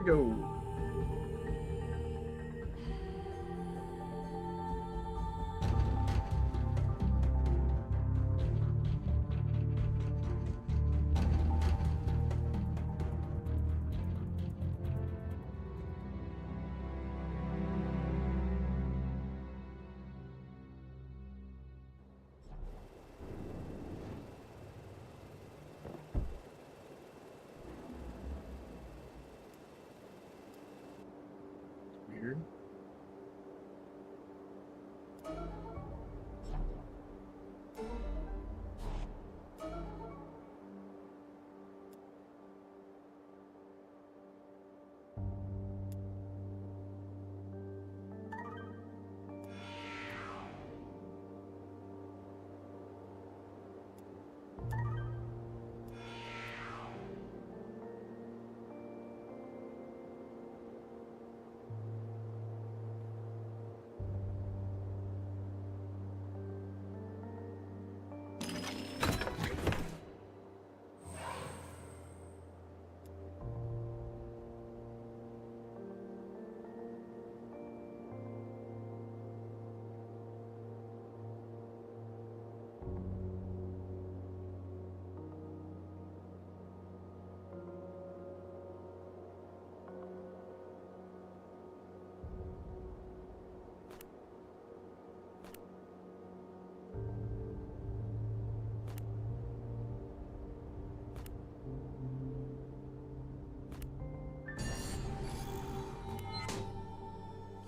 Go. Weird.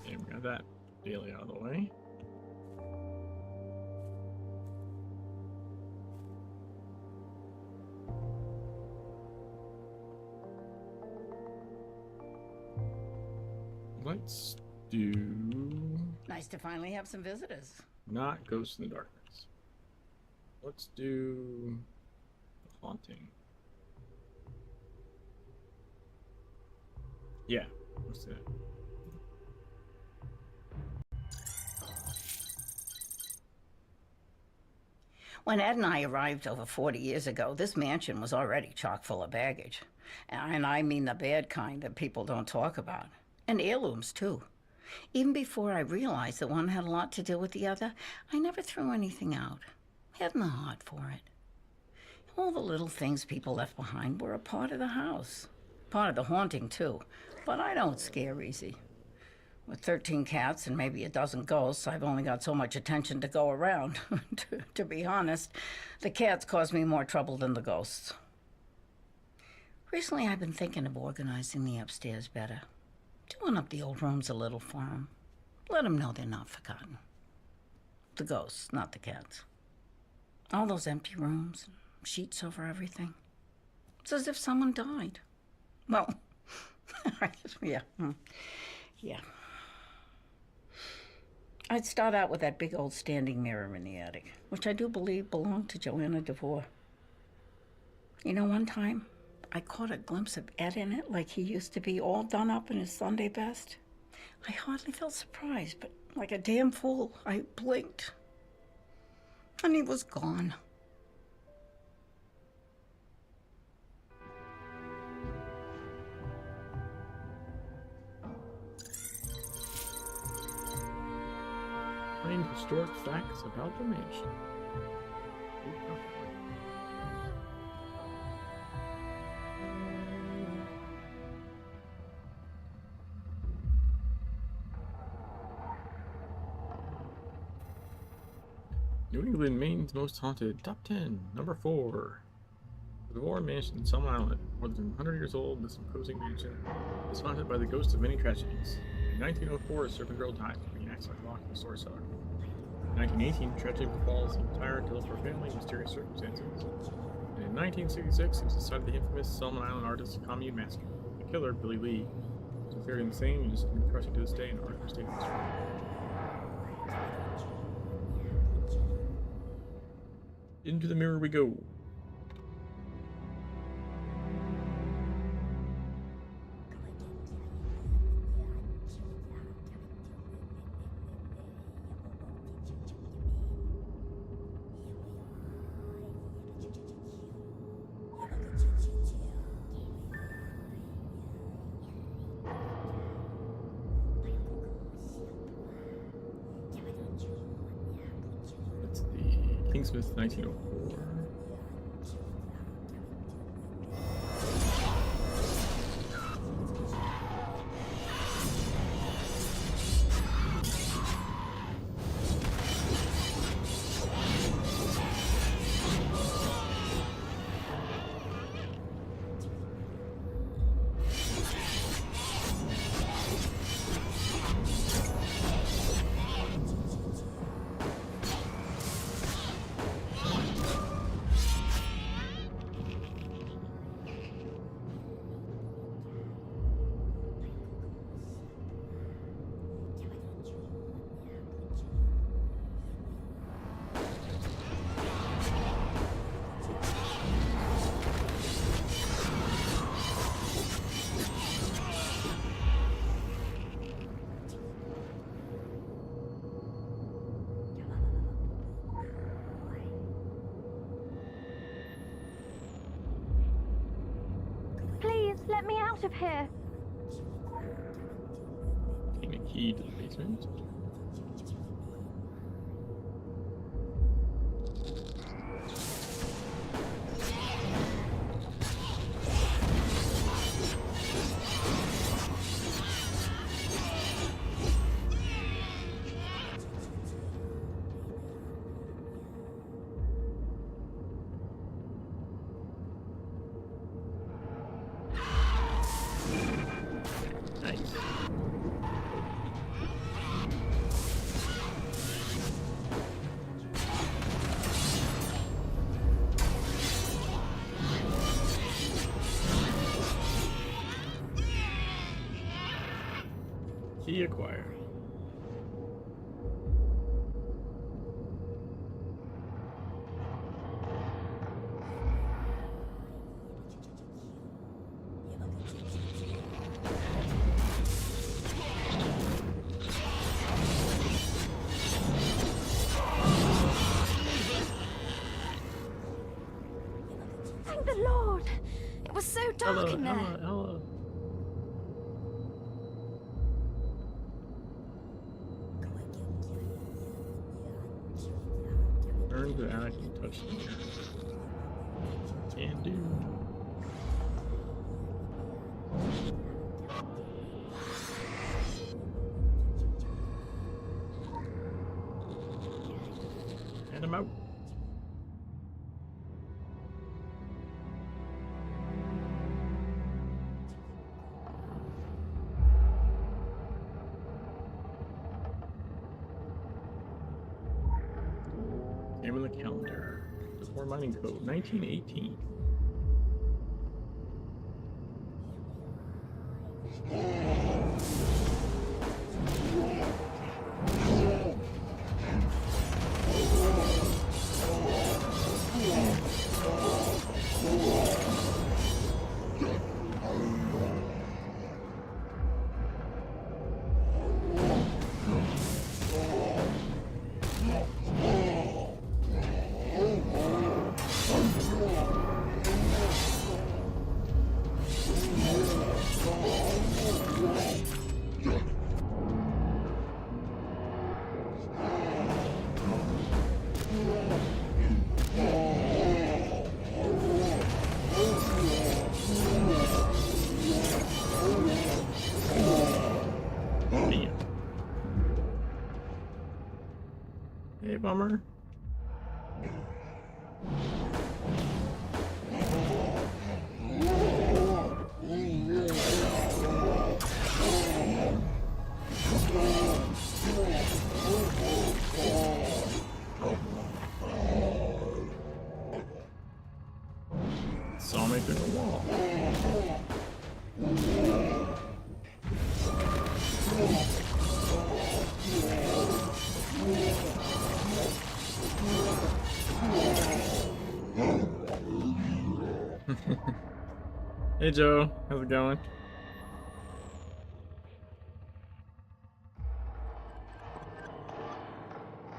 Okay, we got that daily out of the way. Let's do Nice to finally have some visitors. not Ghosts in the Darkness. Let's do the Haunting. Yeah, let's do that. When Ed and I arrived over 40 years ago, this mansion was already chock full of baggage. And I mean the bad kind that people don't talk about. And heirlooms, too. Even before I realized that one had a lot to do with the other, I never threw anything out. Hadn't the heart for it. All the little things people left behind were a part of the house. Part of the haunting, too. But I don't scare easy. With 13 cats and maybe a dozen ghosts, I've only got so much attention to go around. To be honest, the cats cause me more trouble than the ghosts. Recently, I've been thinking of organizing the upstairs better. Doing up the old rooms a little for them. Let them know they're not forgotten. The ghosts, not the cats. All those empty rooms, sheets over everything. It's as if someone died. Well, yeah. Yeah. I'd start out with that big old standing mirror in the attic, which I do believe belonged to Joanna DeVore. You know, one time, I caught a glimpse of Ed in it like he used to be, all done up in his Sunday best. I hardly felt surprised, but like a damn fool, I blinked. And he was gone. Find historic facts about the mansion. New England, Maine's most haunted. Top 10. Number 4. The DeVore Mansion, Selma Island. More than 100 years old, this imposing mansion is haunted by the ghosts of many tragedies. In 1904, a servant girl dies when being accidentally locked in a storage cellar. In 1918, tragedy befalls the entire Dillsborough family in mysterious circumstances. And in 1966, it was the site of the infamous Selma Island Artists Commune Massacre. The killer, Billy Lee, was very insane and is crushing to this day in art state history. Into the mirror we go. Kingsmith 1904. Please, let me out of here. Gain a key to the basement. Nice. Key acquired. Thank the Lord. It was so dark in there. Hello. Turn to act and touch the mirror. Can do. And I'm out. Name on the calendar. Before mining code 1918. Hey, bummer. Saw me through the wall. Hey Joe, how's it going?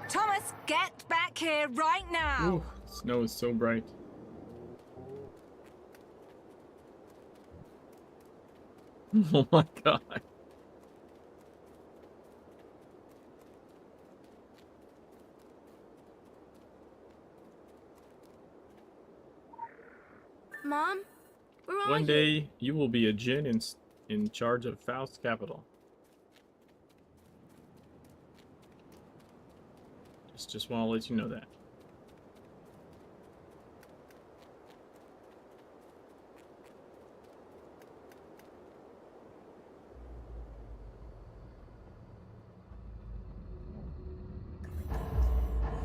Thomas, get back here right now. Ooh, snow is so bright. Oh my god. Mom? Where are One you? day, you will be a djinn in charge of Faust's capital. Just want to let you know that.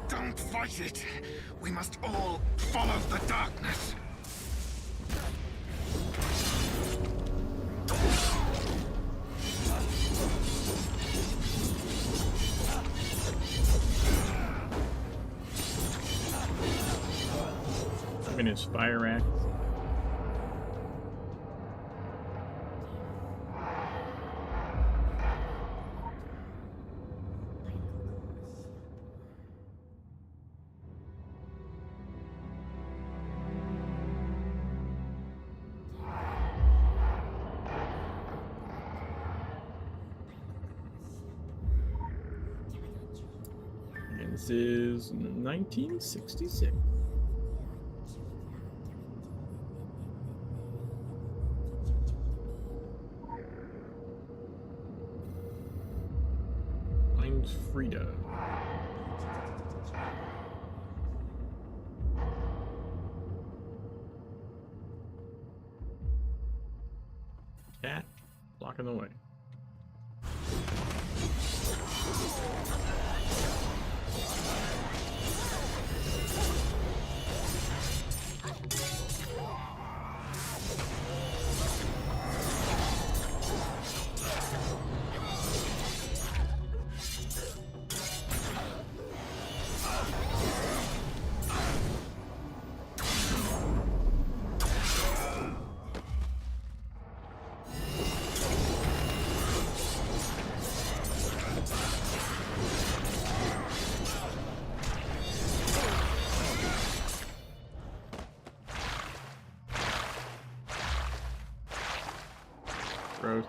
Don't fight it! We must all follow the darkness! Even his fire axe. And this is 1966. Find Frida. Cat blocking the way. Gross.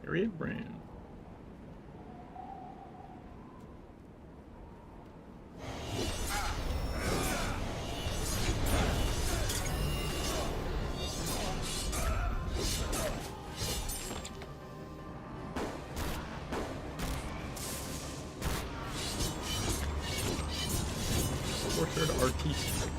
Harriet Brand. Portrait artiste.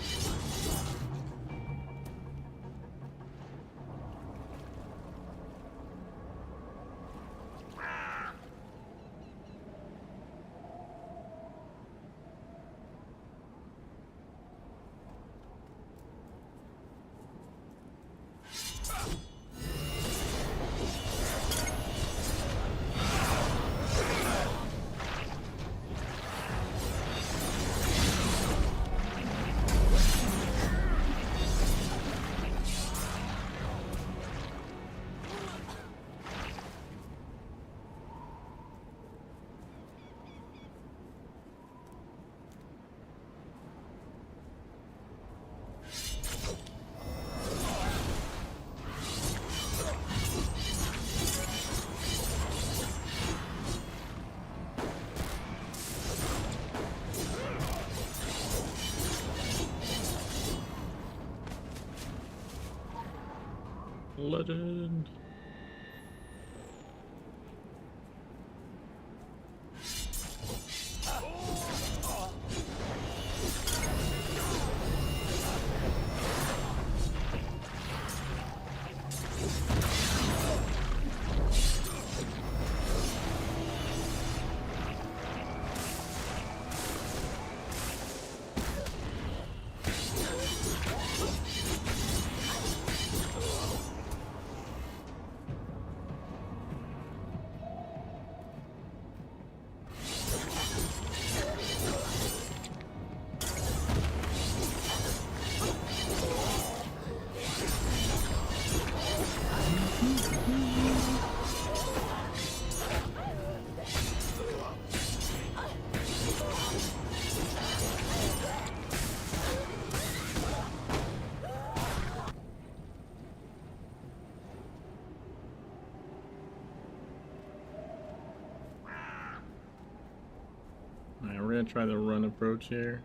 Legend. gonna try the run approach here.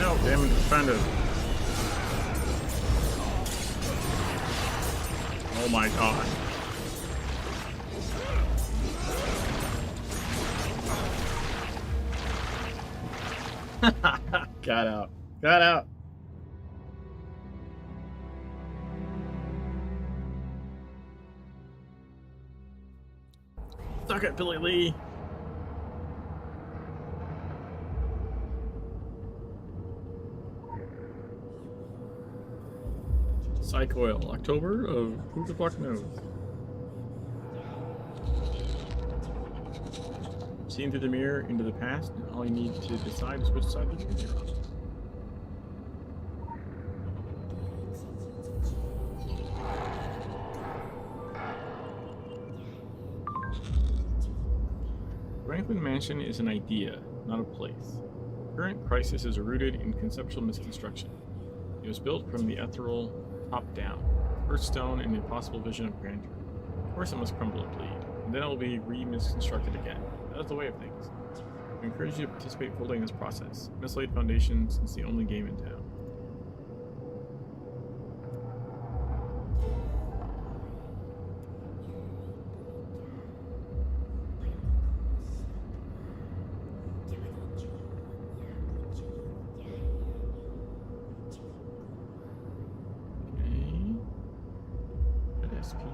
No, damn it, trying to. Oh my god. Got out. Got out. Suck it, Billy Lee. Psych Oil, October of who the fuck knows. Seeing through the mirror into the past, and all you need to decide is which side you're on. Franklin Mansion is an idea, not a place. Current crisis is rooted in conceptual misconstruction. It was built from the ethereal top down, first stone in the impossible vision of grandeur. Of course it must crumble and bleed, and then it will be re-misconstructed again. That is the way of things. We encourage you to participate fully in this process. Mislaid foundations is the only game in town.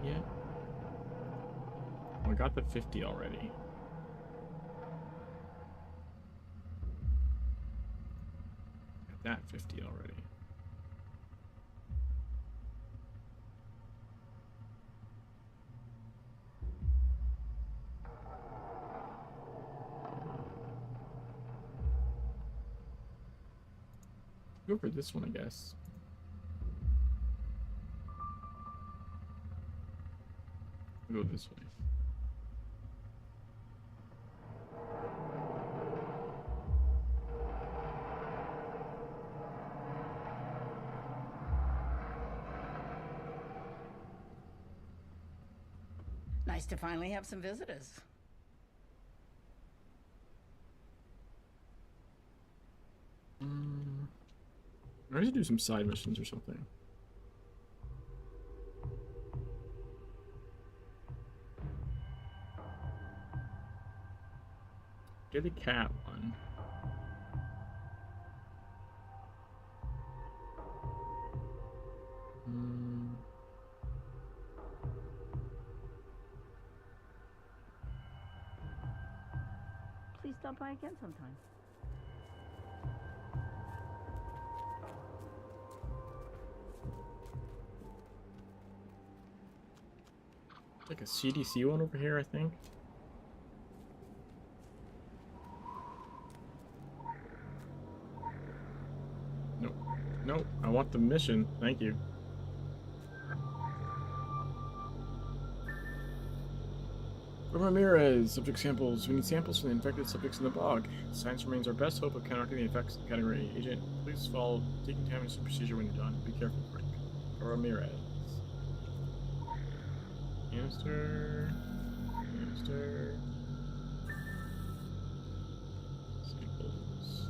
Yet? Oh, I got the 50 already. Got that 50 already. Go for this one, I guess. Go this way. Nice to finally have some visitors. I should do some side missions or something. Get a cat one. Please stop by again sometime. Like a CDC one over here, I think. Nope. Nope. I want the mission. Thank you. Ramirez, subject samples. We need samples from the infected subjects in the bog. Science remains our best hope of counteracting the effects of the category. Agent, please follow decontamination procedure when you're done. Be careful, Frank. Ramirez. Canister. Canister. Samples.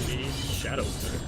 Shade Shadow Center.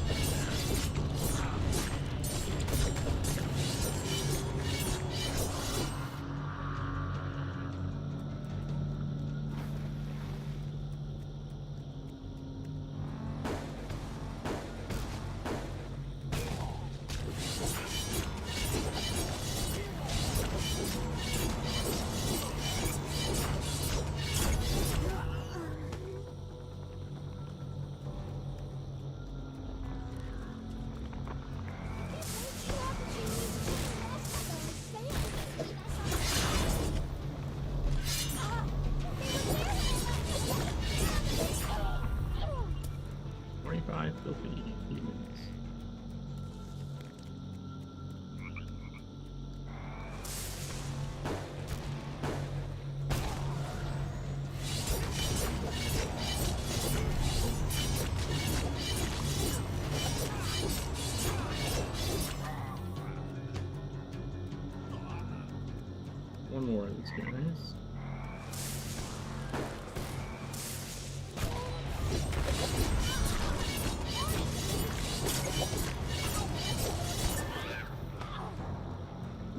One more of these guys.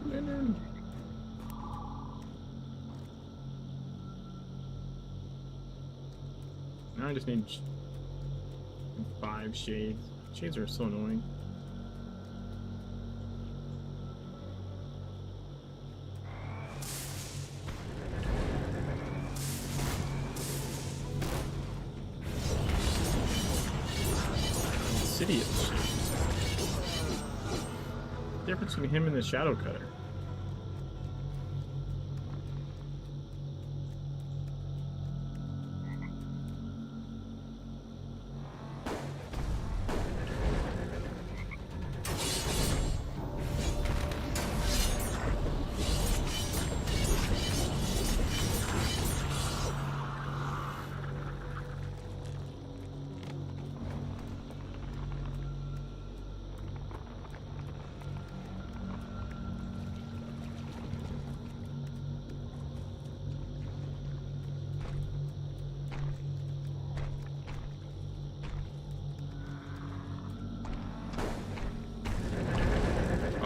Lantern. Now I just need 5 shades. Shades are so annoying. Insidious. The difference between him and the Shadow Cutter.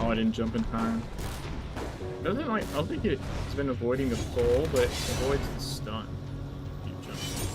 I didn't jump in time. Doesn't like I don't think it's been avoiding the pull, but it avoids the stun. Keep jumping.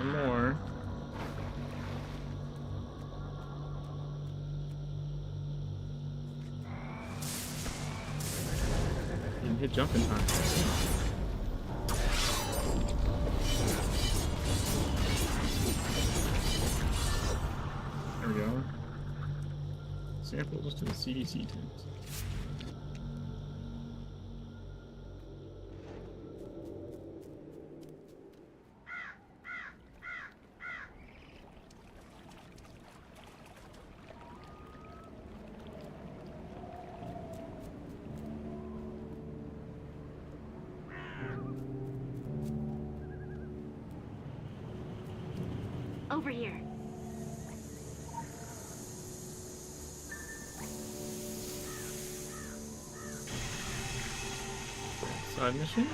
One more. Didn't hit jump in time. There we go. Samples to the CDC tent. Over here. Side mission?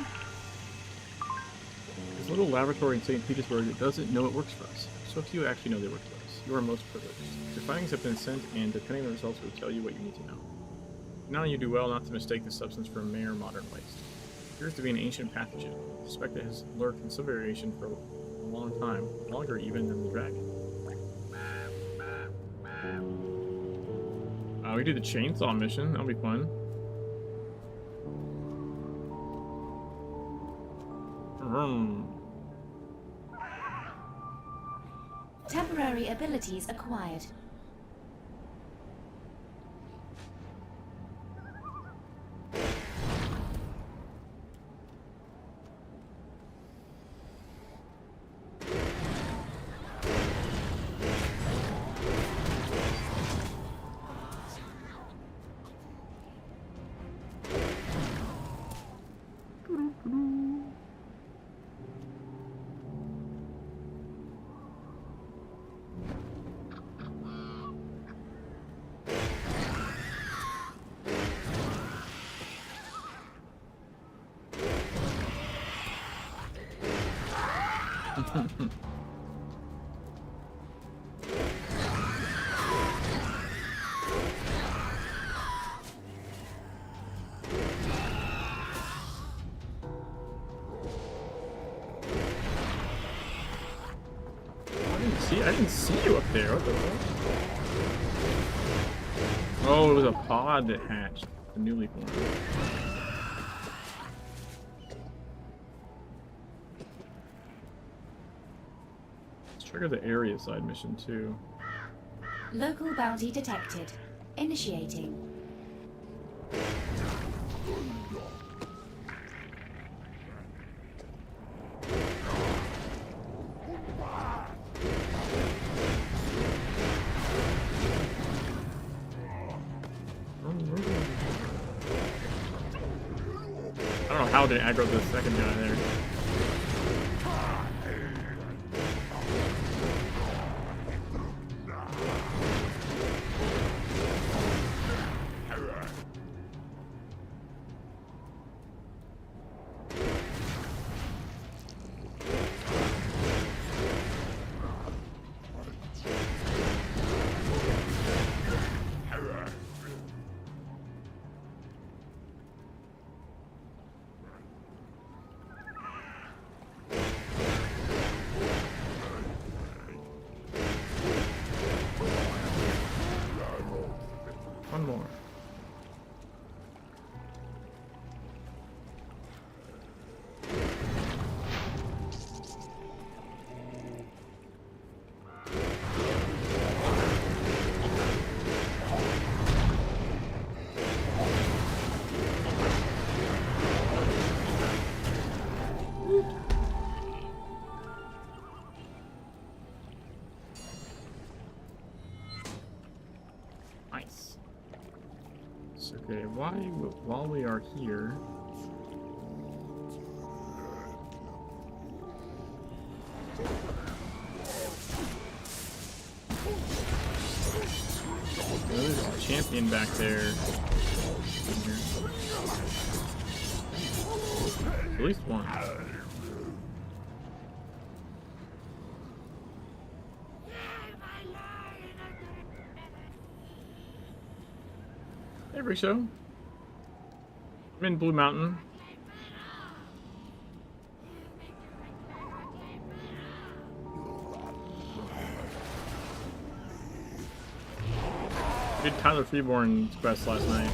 This little laboratory in St. Petersburg that doesn't know it works for us. So few actually know they work for us. You are most privileged. Your findings have been sent, and depending on the results, will tell you what you need to know. Now you do well not to mistake the substance for mere modern waste. It appears to be an ancient pathogen. I suspect it has lurked in some variation for a long time, longer even than the dragon. We do the chainsaw mission. That'll be fun. Temporary abilities acquired. I didn't see you up there. What the fuck? Oh, it was a pod that hatched. The newly formed. Let's trigger the area side mission too. Local bounty detected. Initiating. paladin aggro the second guy there. One more. Nice. So, okay, while we are here, there's a champion back there. At least one. Every show. I'm in Blue Mountain. We did Tyler Freeborn's quest last night.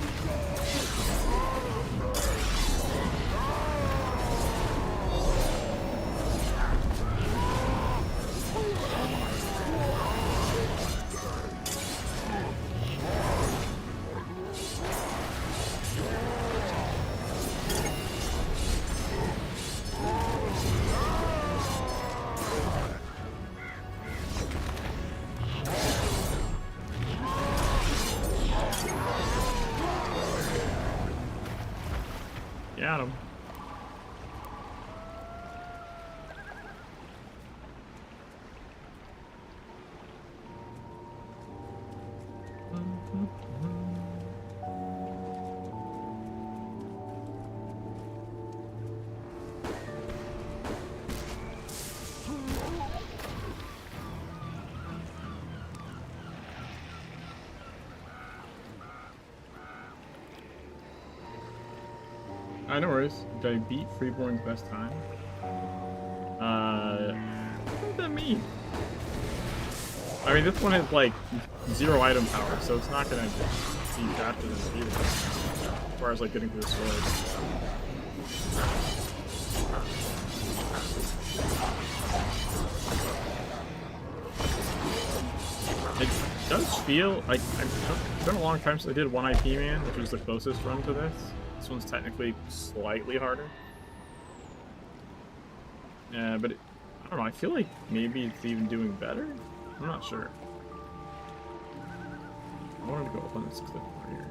Got him. No worries. Did I beat Freeborn's best time? What does that mean? I mean, this one has like 0 item power, so it's not gonna be faster than speed as far as like getting to the sword. It does feel like it's been a long time since I did 1 IP Man, which was the closest run to this. This one's technically slightly harder. Yeah, but I don't know. I feel like maybe it's even doing better. I'm not sure. I wanted to go up on this cliff over here.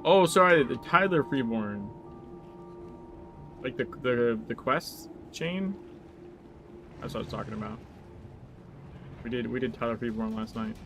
Oh, sorry, the Tyler Freeborn. Like the quest chain? That's what I was talking about. We did Tyler Freeborn last night.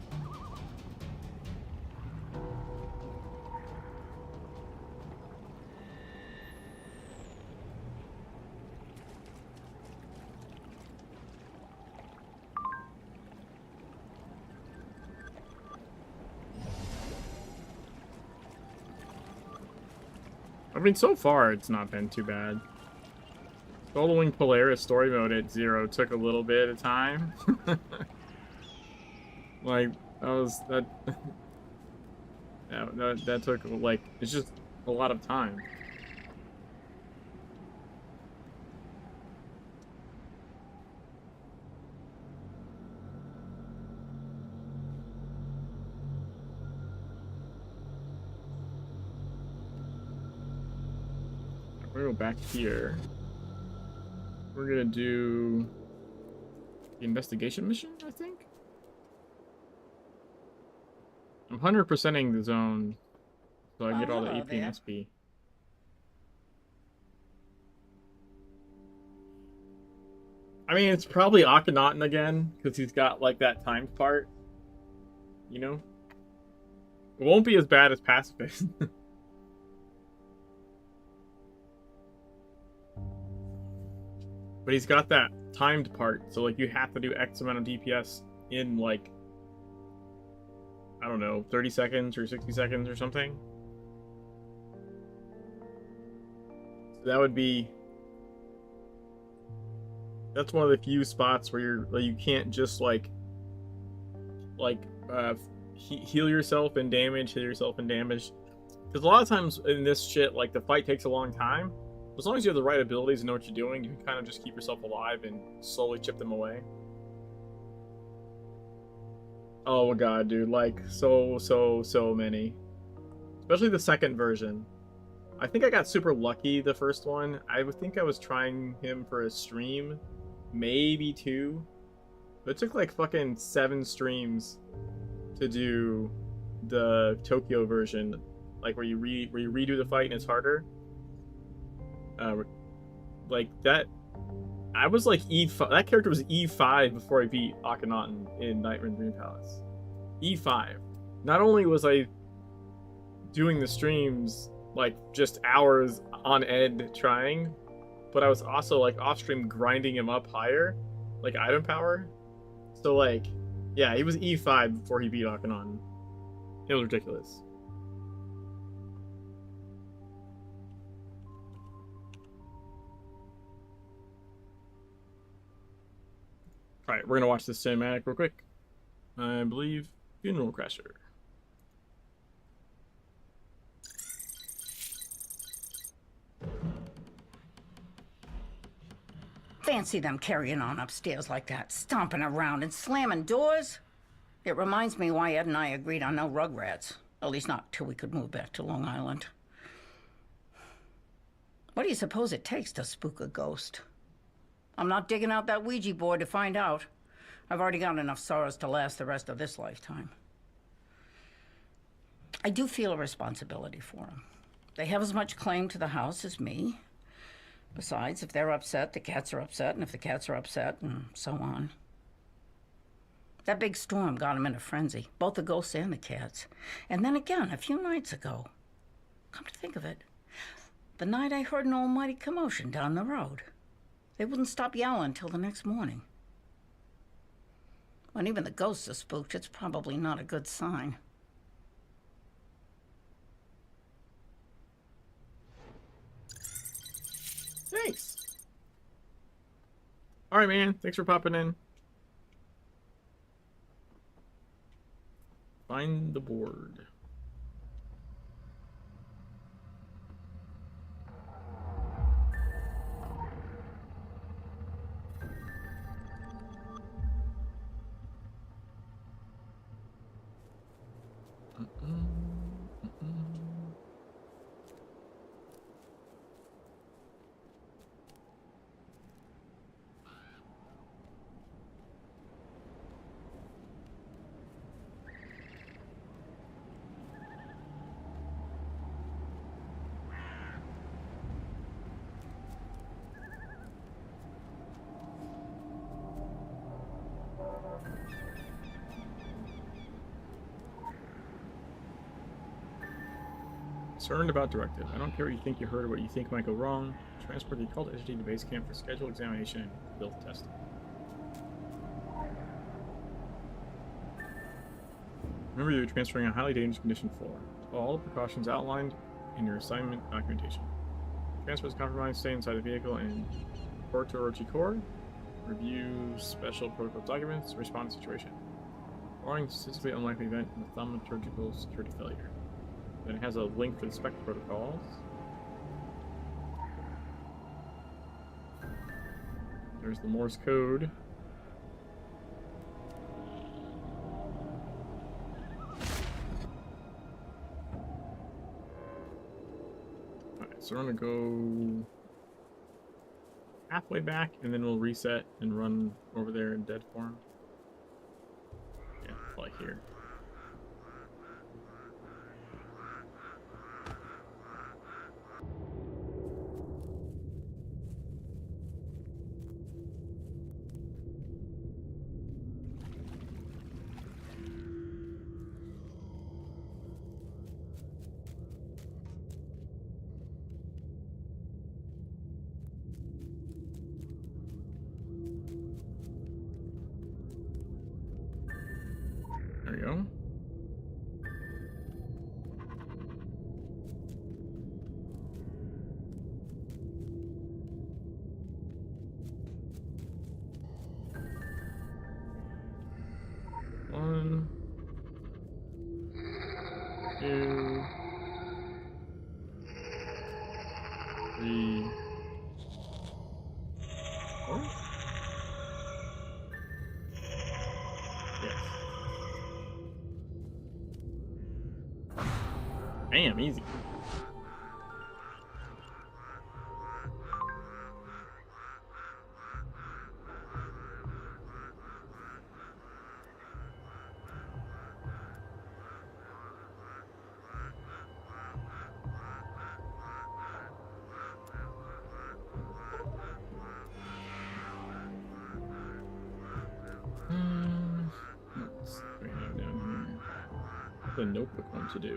I mean, so far it's not been too bad. Soloing Polaris story mode at 0 took a little bit of time. Like, that yeah, that took, like, it's just a lot of time. I'm gonna go back here. We're gonna do the investigation mission, I think. I'm 100%ing the zone, so I Well, get all the hello AP and there. SP. I mean, it's probably Akhenaten again, because he's got, like, that timed part. You know? It won't be as bad as Pacifist. But he's got that timed part, so, like, you have to do X amount of DPS in, like, I don't know, 30 seconds or 60 seconds or something. So that would be... That's one of the few spots where you can't just heal yourself and damage, heal yourself and damage. Because a lot of times in this shit, like, the fight takes a long time. As long as you have the right abilities and know what you're doing, you can kind of just keep yourself alive and slowly chip them away. Oh god, dude, like, so many. Especially the second version. I think I got super lucky the first one. I think I was trying him for a stream. Maybe 2. But it took like fucking 7 streams to do the Tokyo version. Like where you redo the fight and it's harder. Like that... I was like E5. That character was E5 before I beat Akhenaten in Nightmare Dream Palace. E5. Not only was I doing the streams like just hours on end trying, but I was also like off stream grinding him up higher, like item power. So like, yeah, he was E5 before he beat Akhenaten. It was ridiculous. Alright, we're gonna watch this cinematic real quick. I believe Funeral Crasher. Fancy them carrying on upstairs like that, stomping around and slamming doors. It reminds me why Ed and I agreed on no rugrats. At least not till we could move back to Long Island. What do you suppose it takes to spook a ghost? I'm not digging out that Ouija board to find out. I've already got enough sorrows to last the rest of this lifetime. I do feel a responsibility for them. They have as much claim to the house as me. Besides, if they're upset, the cats are upset, and if the cats are upset, and so on. That big storm got them in a frenzy, both the ghosts and the cats. And then again, a few nights ago, come to think of it, the night I heard an almighty commotion down the road. They wouldn't stop yelling till the next morning. When even the ghosts are spooked, it's probably not a good sign. Thanks. Alright, man. Thanks for popping in. Find the board. Concerned about directive. I don't care what you think you heard or what you think might go wrong. Transport the occult entity to base camp for scheduled examination and build testing. Remember, you're transferring a highly dangerous condition 4. Follow all the precautions outlined in your assignment documentation. Transfer is compromised, stay inside the vehicle and report to Orochi. Review special protocol documents, respond to situation. Warning, statistically unlikely event in the thaumaturgical security failure. Then it has a link for the spec protocols. There's the Morse code. Alright, so we're gonna go halfway back, and then we'll reset and run over there in dead form. Yeah, like here. There we go. One, two, three, four. Yes. Bam, easy. What do we have down here? The notebook one to do.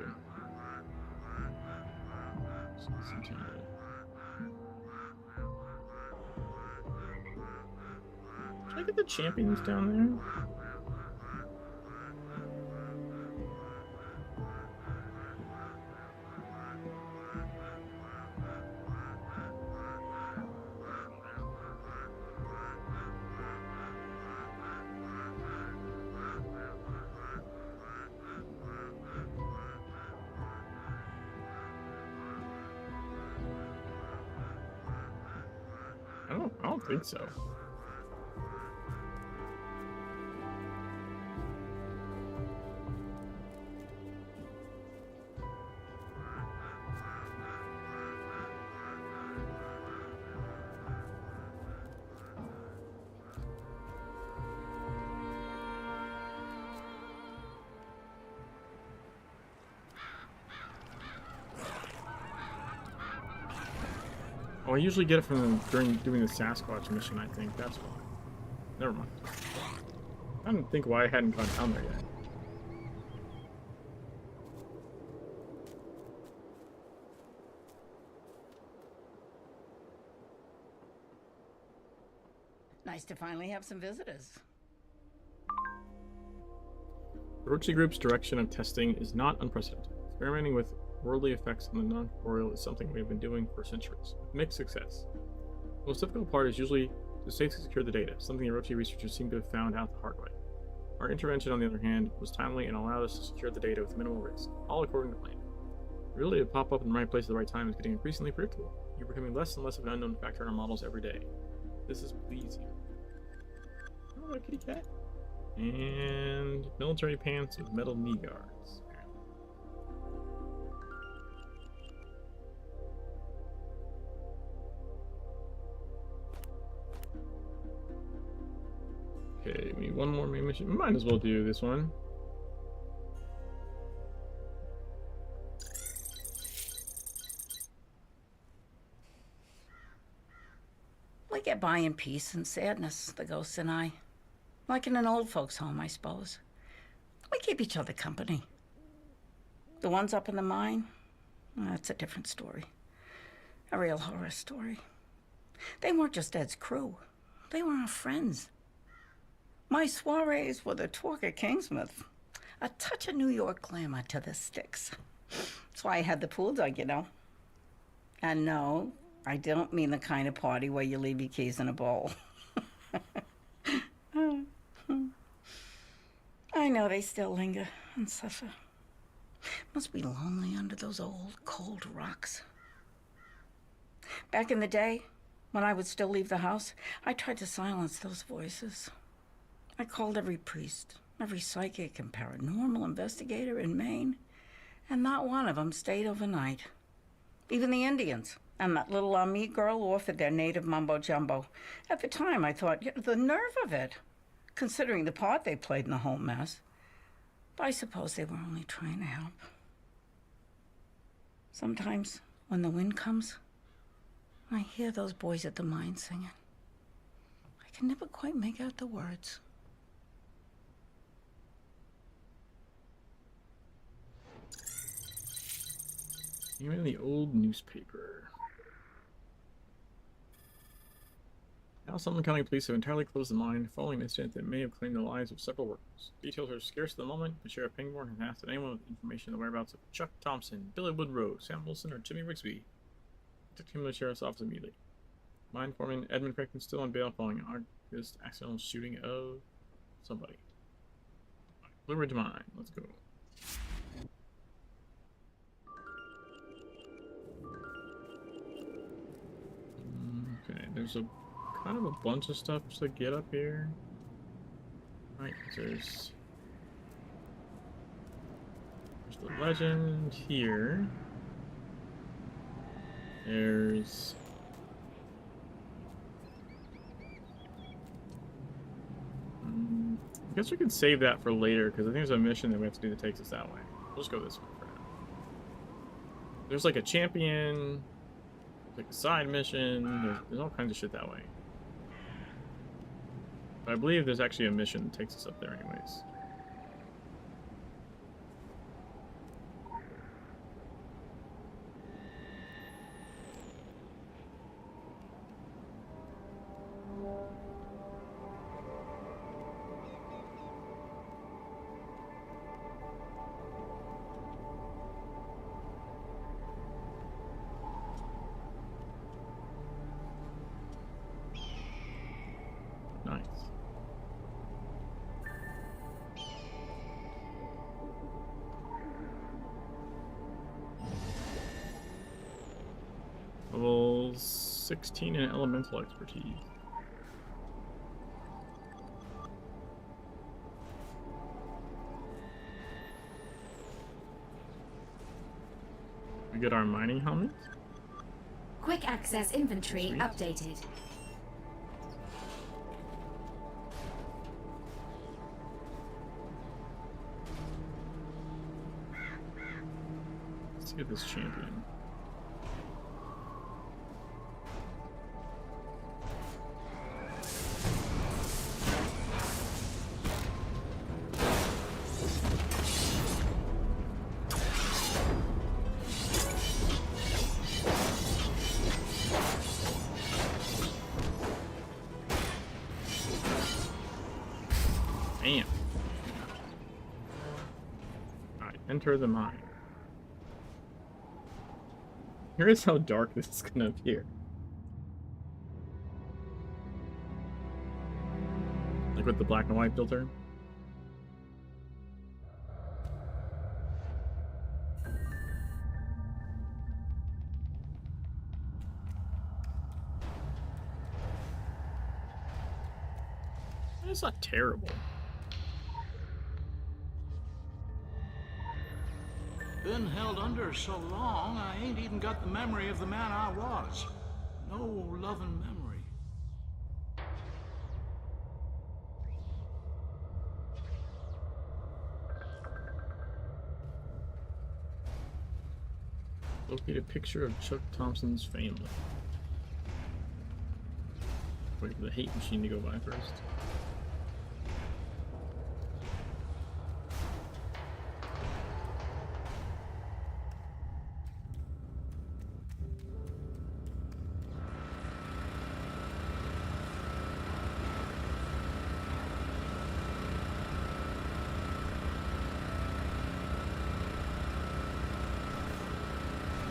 Should I get the champions down there? I don't think so. Oh, I usually get it from them during doing the Sasquatch mission, I think. That's why. Never mind. I didn't think why I hadn't gone down there yet. Nice to finally have some visitors. The Orochi Group's direction of testing is not unprecedented. Experimenting with worldly effects on the non-corporeal is something we have been doing for centuries, with mixed success. The most difficult part is usually to safely secure the data, something the Orochi researchers seem to have found out the hard way. Our intervention, on the other hand, was timely and allowed us to secure the data with minimal risk, all according to plan. The ability to pop up in the right place at the right time is getting increasingly predictable. You're becoming less and less of an unknown factor in our models every day. This is pleasing. Oh, a kitty cat. And military pants with metal knee guards. Okay, we need one more main mission. We might as well do this one. We get by in peace and sadness, the ghosts and I. Like in an old folks' home, I suppose. We keep each other company. The ones up in the mine, that's a different story. A real horror story. They weren't just Ed's crew. They were our friends. My soirees were the talk at Kingsmouth. A touch of New York glamour to the sticks. That's why I had the pool dug, you know. And no, I don't mean the kind of party where you leave your keys in a bowl. I know they still linger and suffer. Must be lonely under those old, cold rocks. Back in the day, when I would still leave the house, I tried to silence those voices. I called every priest, every psychic and paranormal investigator in Maine, and not one of them stayed overnight. Even the Indians, And that little Ami girl offered their native mumbo jumbo. At the time, I thought, the nerve of it, considering the part they played in the whole mess. But I suppose they were only trying to help. Sometimes, when the wind comes, I hear those boys at the mine singing. I can never quite make out the words. Even in the old newspaper. Now Sumlin County Police have entirely closed the mine following an incident that may have claimed the lives of several workers. Details are scarce at the moment, but Sheriff Pangborn has asked that anyone with information on the whereabouts of Chuck Thompson, Billy Woodrow, Sam Wilson, or Jimmy Rigsby contact him to the Sheriff's office immediately. Mine foreman Edmund Franklin still on bail following August accidental shooting of somebody. Blue Ridge Mine, let's go. Okay, there's a kind of a bunch of stuff to get up here. Right, there's the legend here. There's I guess we can save that for later because I think there's a mission that we have to do that takes us that way. We'll just go this way for now. There's like a champion, like a side mission. There's all kinds of shit that way. But I believe there's actually a mission that takes us up there anyways. Nice. Level 16 in elemental expertise. We get our mining helmet. Quick access inventory Sweet. updated. Let's get this champion. Damn. Alright, enter the mine. Here is how dark this is gonna appear. Like with the black and white filter. It's not terrible. Been held under so long, I ain't even got the memory of the man I was. No loving memory. Locate a picture of Chuck Thompson's family. Wait for the hate machine to go by first.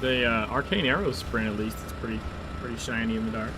The arcane arrow sprint, at least, is pretty shiny in the dark.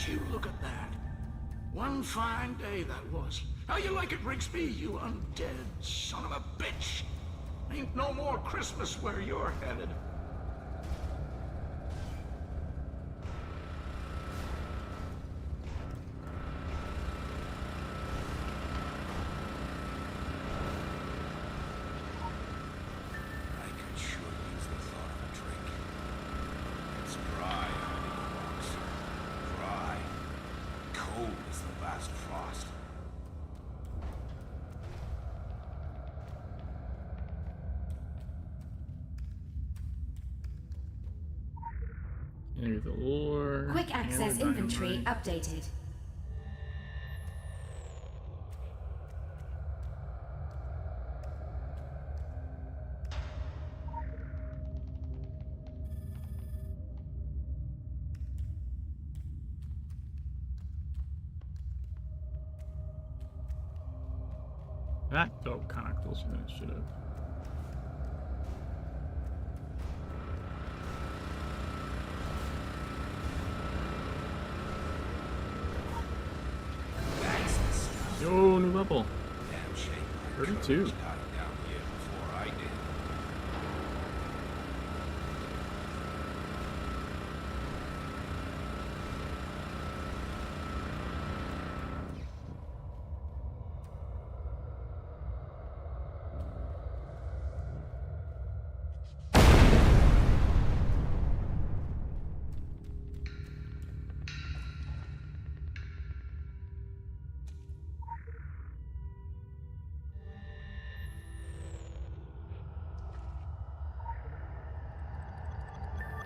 Would you look at that? One fine day that was. How you like it, Rigsby, you undead son of a bitch? Ain't no more Christmas where you're headed. I could sure use the thought of a drink. It's dry under the rocks. Dry. Cold as the last frost. Here's the lore. Quick access and the inventory dynamite. updated. That felt kind of closer than it should have. Yo, new level. Damn shame my 32. courage died down here before I did.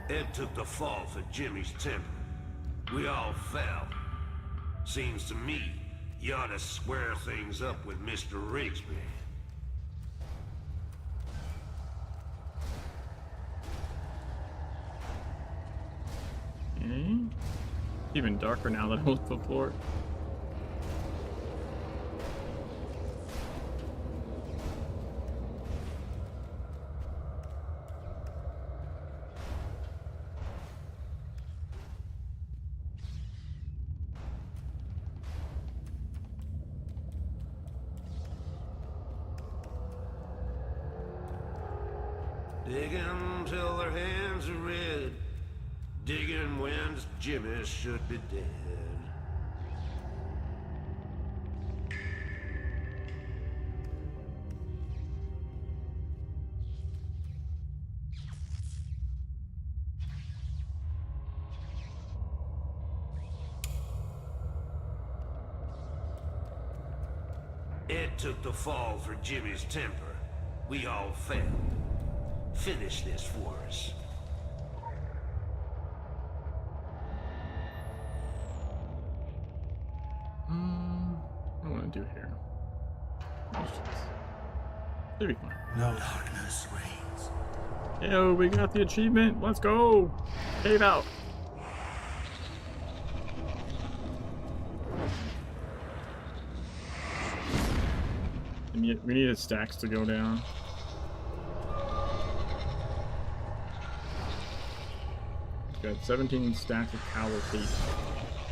It took the fall for Jimmy's temper. We all fell. Seems to me, you ought to square things up with Mr. Rigsby. Okay. Even darker now that I looked before. Digging till their hands are red. Digging when Jimmy should be dead. It took the fall for Jimmy's temper. We all fell. Finish this for us. What do I want to do here? Should be fine. No darkness reigns. Yo, we got the achievement. Let's go. Cave out. We needed stacks to go down. Got 17 stacks of cowl feet.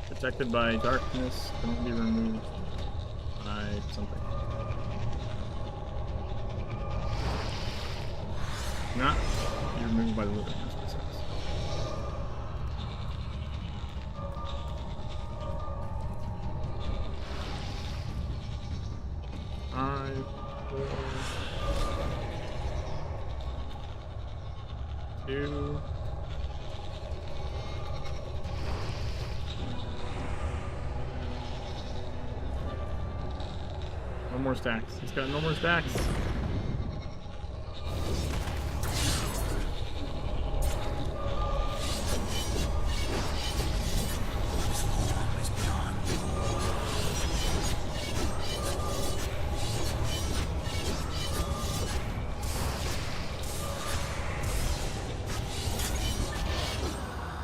Protected by darkness, cannot be removed by something. Not be removed by the living, that's what it says. Five, 4, 2. No more stacks. He's got no more stacks.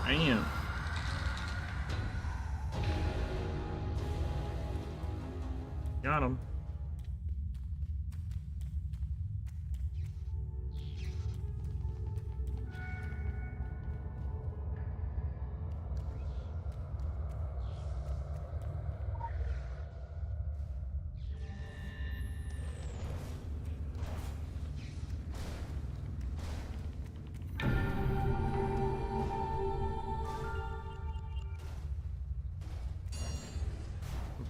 Damn. Got him.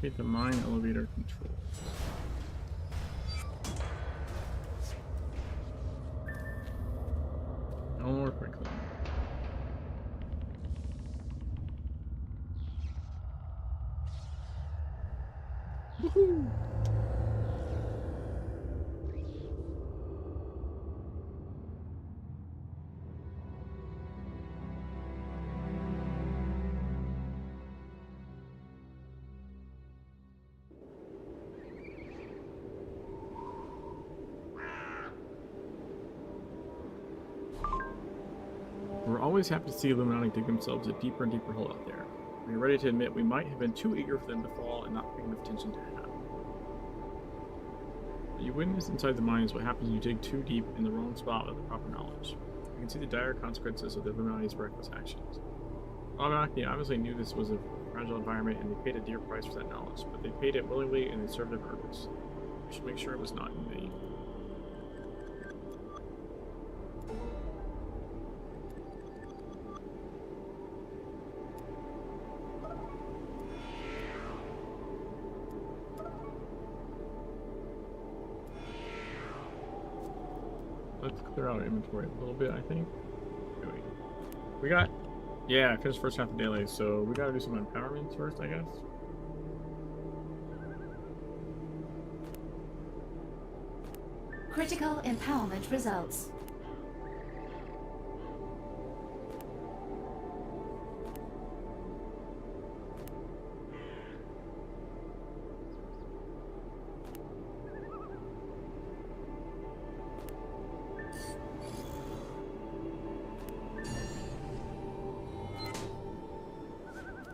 Locate the mine elevator controls. No more quickly. Woohoo! We're always happy to see Illuminati dig themselves a deeper and deeper hole out there. We're ready to admit we might have been too eager for them to fall and not paying enough attention to have. What you witness inside the mine is what happens when you dig too deep in the wrong spot without the proper knowledge. You can see the dire consequences of the Illuminati's reckless actions. Illuminati obviously knew this was a fragile environment and they paid a dear price for that knowledge, but they paid it willingly and they served their purpose. We should make sure it was not in vain. Let's clear out our inventory a little bit, I think. Wait. We got... Yeah, I finished first half of daily, so we gotta do some empowerments first, I guess. Critical empowerment results.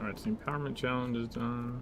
Alright, so the empowerment challenge is done.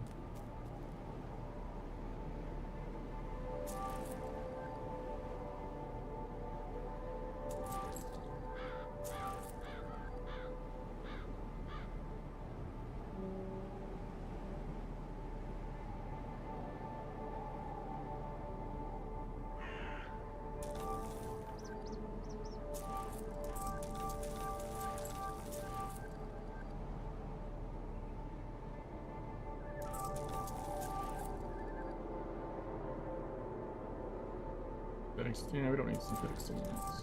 Yeah, we don't need synthetic stimulants.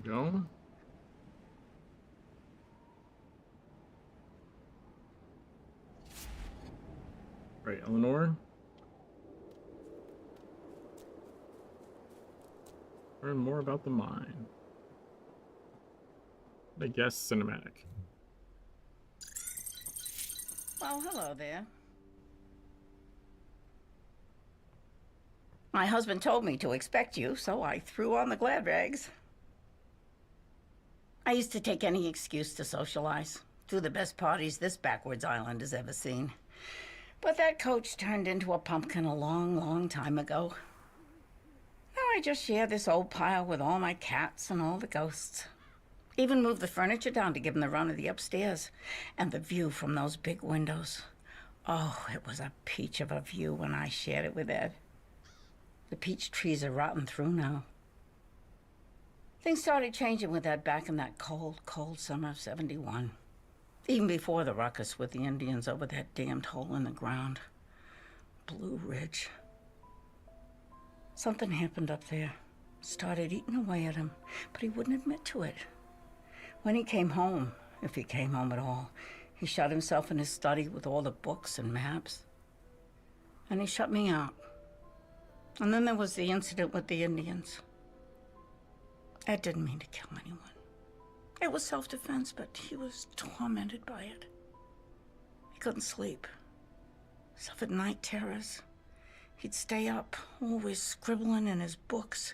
Go. Right, Eleanor. Learn more about the mine. I guess cinematic. Well, hello there. My husband told me to expect you, so I threw on the glad rags. I used to take any excuse to socialize. Two of the best parties this backwards island has ever seen. But that coach turned into a pumpkin a long, long time ago. Now I just share this old pile with all my cats and all the ghosts. Even moved the furniture down to give them the run of the upstairs. And the view from those big windows. Oh, it was a peach of a view when I shared it with Ed. The peach trees are rotten through now. Things started changing with Ed back in that cold, cold summer of '71. Even before the ruckus with the Indians over that damned hole in the ground. Blue Ridge. Something happened up there. Started eating away at him, but he wouldn't admit to it. When he came home, if he came home at all, he shut himself in his study with all the books and maps. And he shut me out. And then there was the incident with the Indians. Ed didn't mean to kill anyone. It was self-defense, but he was tormented by it. He couldn't sleep. Suffered night terrors. He'd stay up, always scribbling in his books,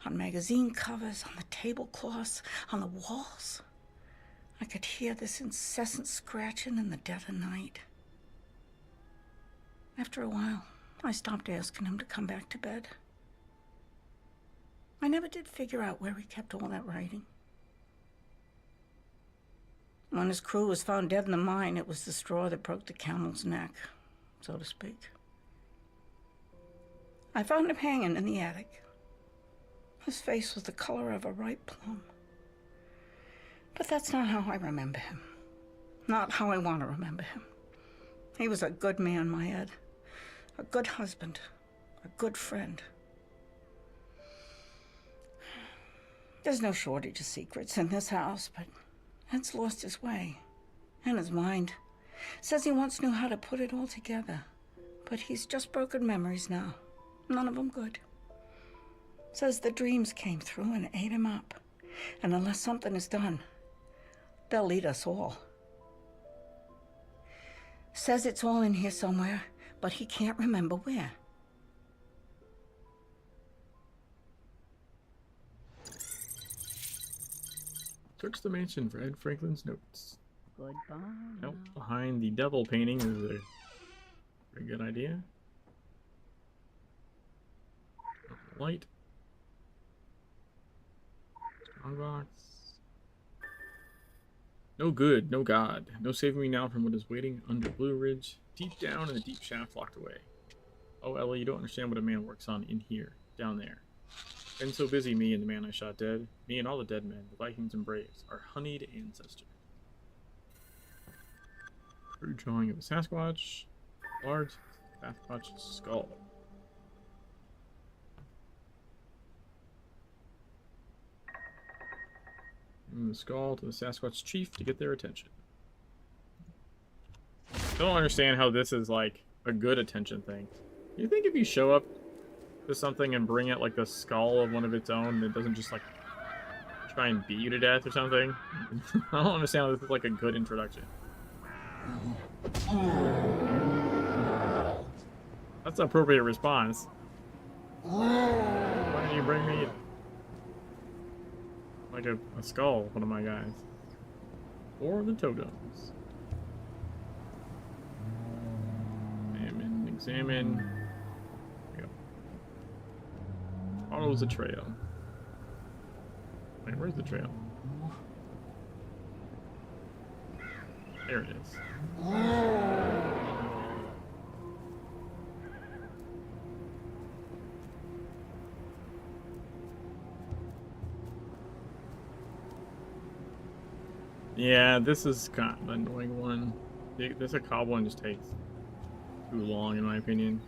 on magazine covers, on the tablecloths, on the walls. I could hear this incessant scratching in the dead of night. After a while, I stopped asking him to come back to bed. I never did figure out where he kept all that writing. When his crew was found dead in the mine, it was the straw that broke the camel's neck, so to speak. I found him hanging in the attic. His face was the color of a ripe plum. But that's not how I remember him. Not how I want to remember him. He was a good man, my Ed. A good husband. A good friend. There's no shortage of secrets in this house, but Ed's lost his way. And his mind. Says he once knew how to put it all together. But he's just broken memories now. None of them good. Says the dreams came through and ate him up. And unless something is done, they'll eat us all. Says it's all in here somewhere, but he can't remember where. Search the mansion for Ed Franklin's notes. Goodbye. Nope, behind the devil painting is a very good idea. Light. Strong box. No good, no God. No saving me now from what is waiting under Blue Ridge. Deep down in the deep shaft locked away. Oh, Ellie, you don't understand what a man works on in here. Down there. Been so busy, me and the man I shot dead. Me and all the dead men, the Vikings and Braves, our honeyed ancestor. Crude drawing of a Sasquatch. Large Sasquatch skull. And the skull to the Sasquatch chief to get their attention. Don't understand how this is like a good attention thing. You think if you show up to something and bring it like the skull of one of its own, it doesn't just like try and beat you to death or something? I don't understand how this is like a good introduction. That's the appropriate response. Why didn't you bring me like a skull, one of my guys? Or the totems. Examine. There we go. Follows the trail. Wait, where's the trail? There it is. Yeah, this is kind of an annoying one. This a cob one just takes too long, in my opinion.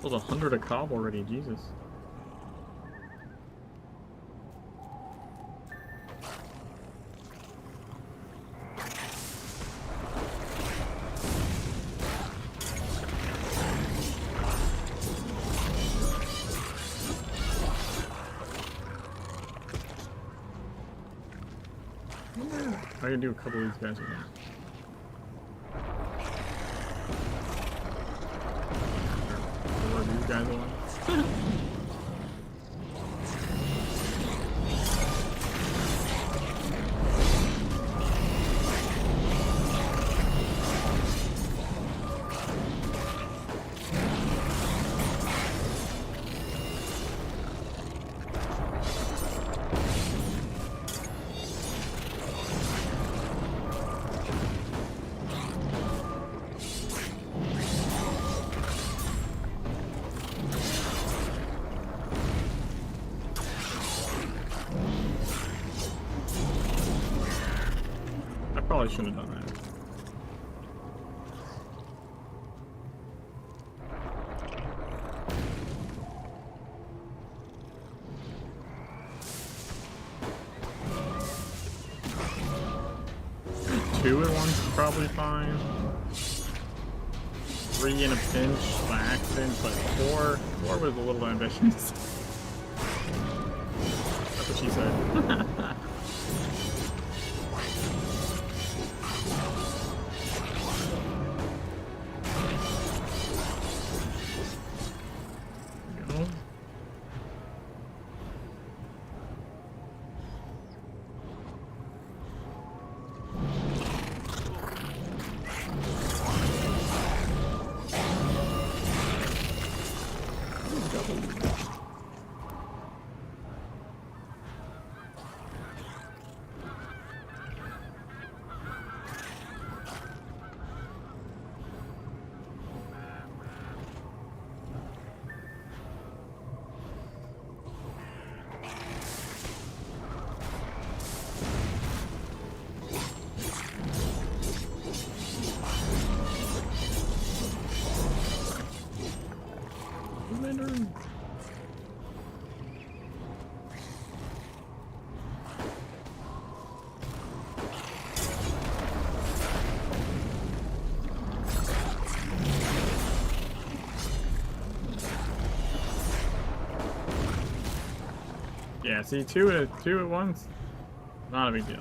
Well, 100 a cob already, Jesus. I can do a couple of these guys right now. These guys on. Probably shouldn't have done that. 2 at once is probably fine. 3 in a pinch by accident, but 4 was a little ambitious. That's what she said. Go. Yeah, see, two at once, not a big deal.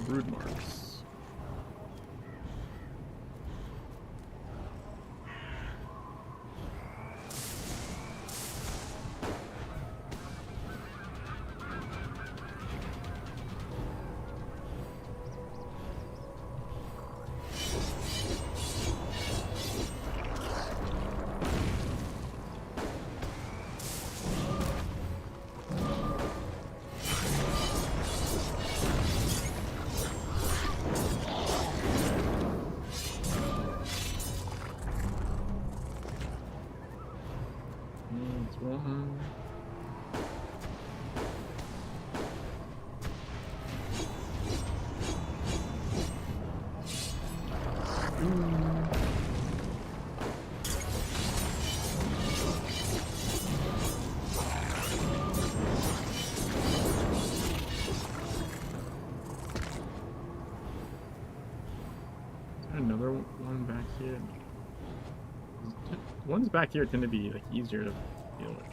Brood marks. One. Another one back here. Ones back here tend to be like easier to deal with.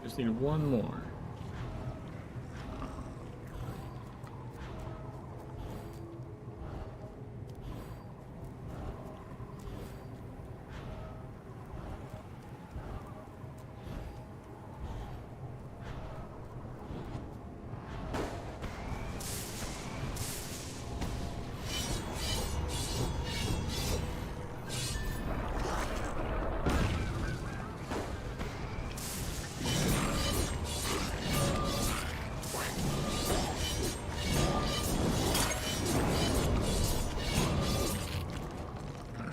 Just need one more.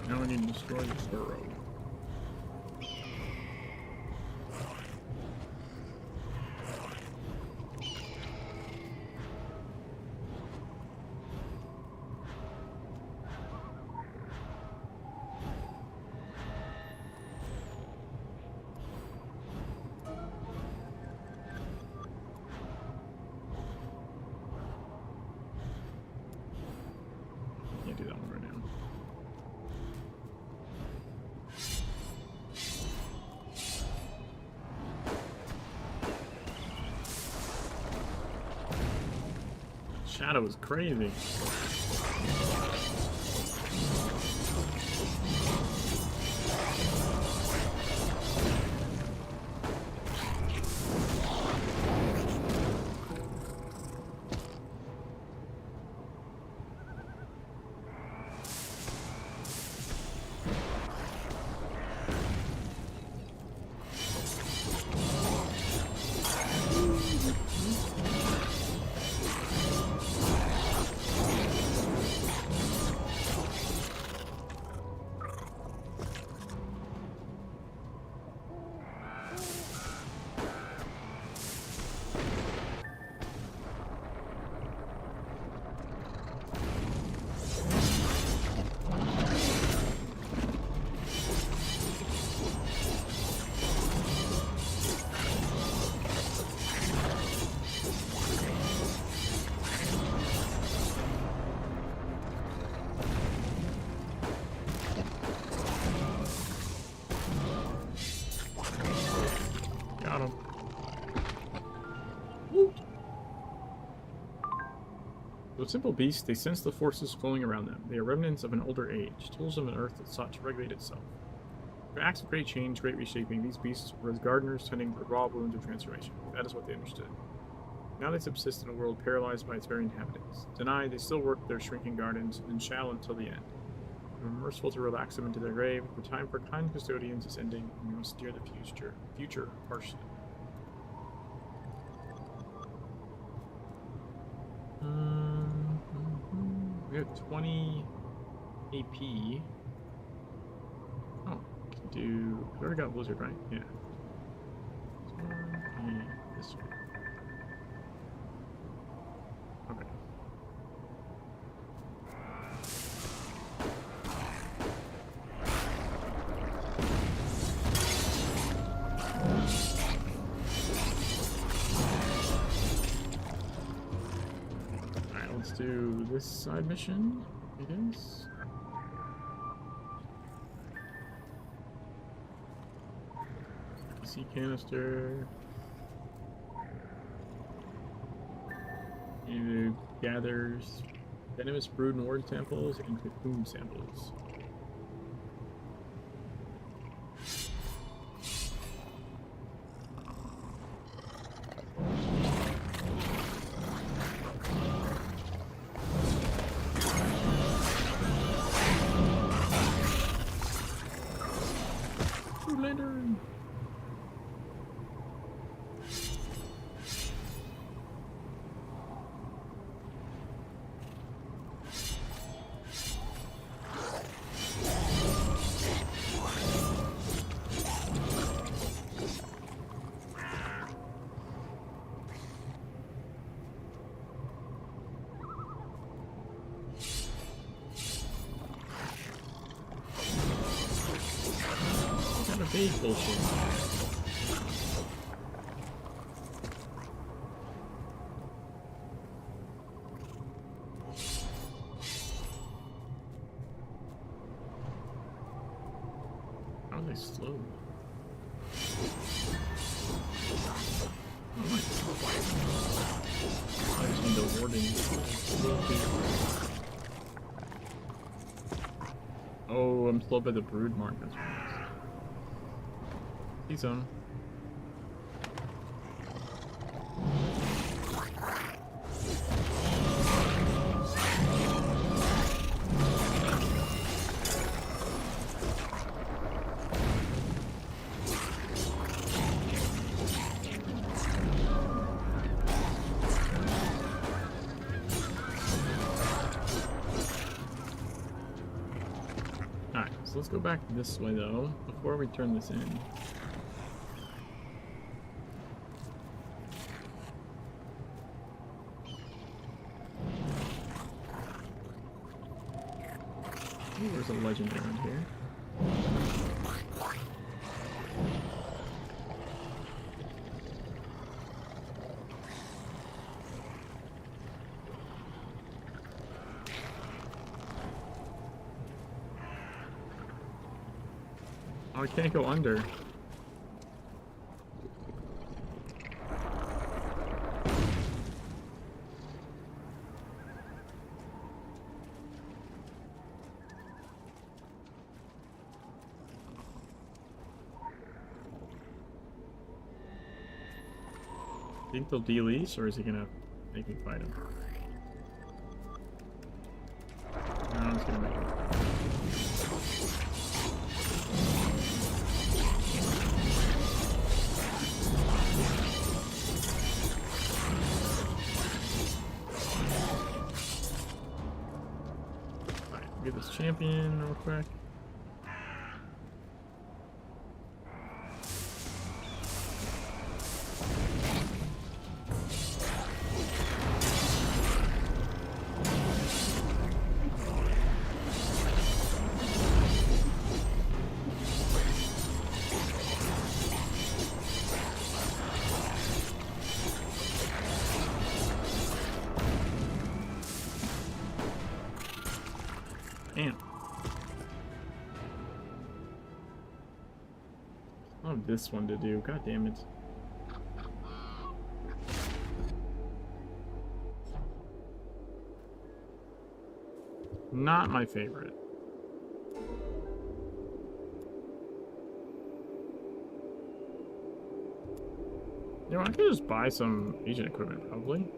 Now I need to destroy this burrow. shadow is crazy. Got him. Woo. Those simple beasts, they sense the forces flowing around them. They are remnants of an older age, tools of an earth that sought to regulate itself. For acts of great change, great reshaping, these beasts were as gardeners tending the raw wounds of transformation. That is what they understood. Now they subsist in a world paralyzed by its very inhabitants. Denied, they still work their shrinking gardens, and shall until the end. We are merciful to relax them into their grave. The time for kind custodians is ending, and we must steer the future harshly. We have 20 AP. Oh, can do. We already got Blizzard, right? Yeah. This one and this one. Okay. Alright, let's do this side mission, I guess. Sea canister. It gathers venomous brood and ward samples and cocoon samples. Lantern. Big bullshit. How are they slow? Oh my God. I just need the warding. Oh, I'm slow by the brood mark. That's right. He's on. Alright, so let's go back this way though, before we turn this in. There's a legend around here. Oh, I can't go under. Think they'll de-leash, or is he gonna make me fight him? No, I'm just gonna make him. Alright, get this champion real quick. Damn. I want this one to do. God damn it. Not my favorite. You know, I could just buy some agent equipment, probably.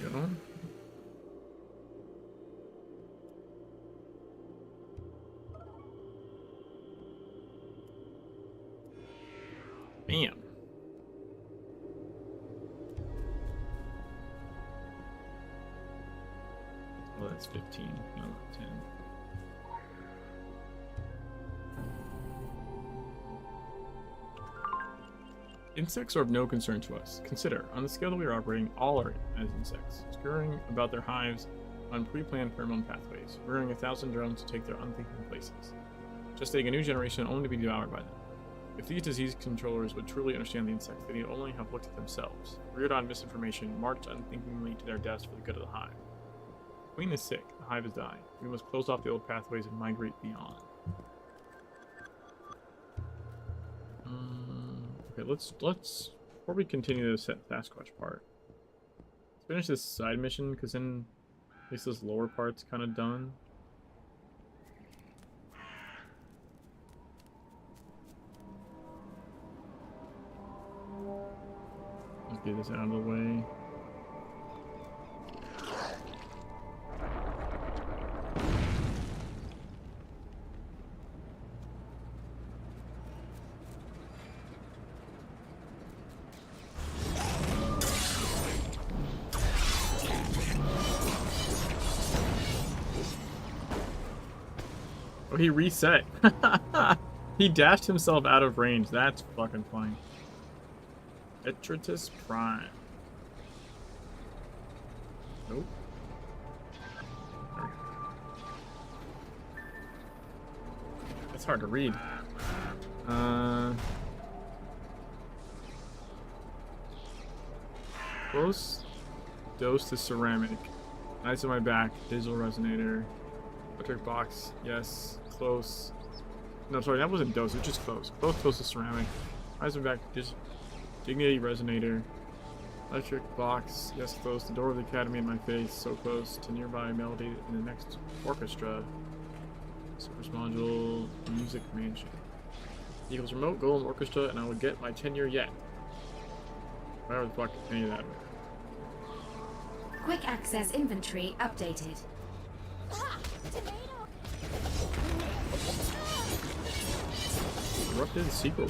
Go. Bam. Well, that's 15, no, 10. Insects are of no concern to us. Consider, on the scale that we are operating, all are as insects, scurrying about their hives on pre-planned pheromone pathways, rearing 1,000 drones to take their unthinking places, gestating a new generation only to be devoured by them. If these disease controllers would truly understand the insects, they need only have looked at themselves, reared on misinformation, marched unthinkingly to their deaths for the good of the hive. The queen is sick, the hive is dying. We must close off the old pathways and migrate beyond. Okay, let's before we continue the Sasquatch part, let's finish this side mission, because then at least this lower part's kind of done. Let's get this out of the way. Oh, he reset. He dashed himself out of range. That's fucking funny. Etritus Prime. Nope. That's hard to read. Close dose to ceramic. Eyes on my back. Digital resonator. Electric box. Yes. Close. No, sorry, that wasn't dose. It was just close. Close to ceramic. Eyes on my back. Dignity resonator. Electric box. Yes, close. The door of the academy in my face. So close to nearby melody in the next orchestra. Service module. Music mansion. Equals remote goal in orchestra, and I will get my tenure yet. Whatever the fuck any of that. Quick access inventory updated. Corrupted sequel.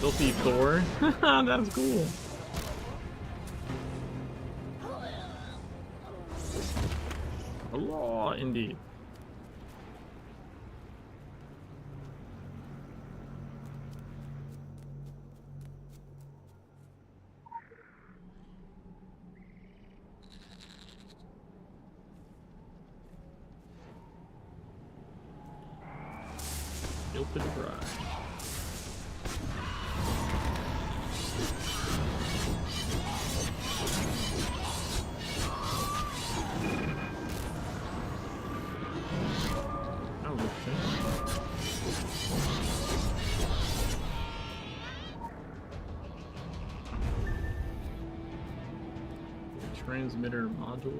Filthy Thor. That's cool. law, indeed. Guilted bride. Oh, okay. Transmitter module.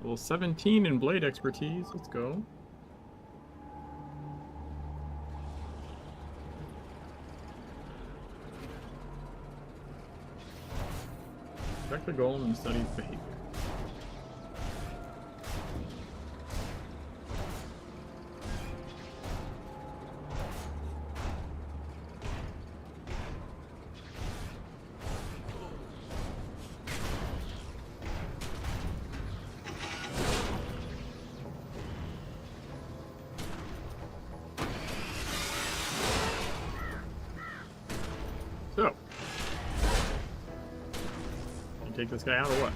Level 17 in blade expertise. Let's go. Check the goal and study behavior. So, you take this guy out or what?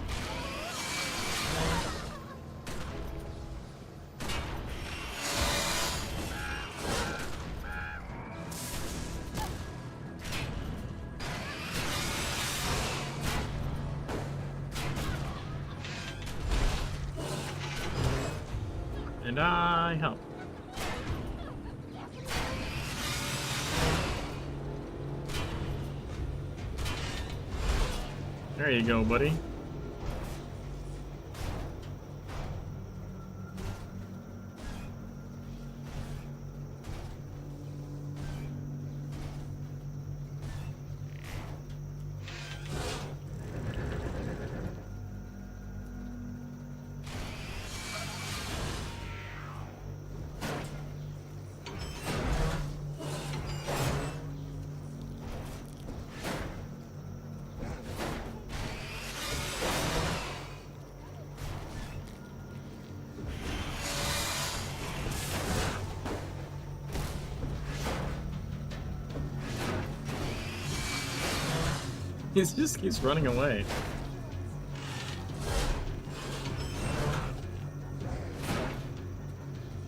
And I help. There you go, buddy. He just keeps running away.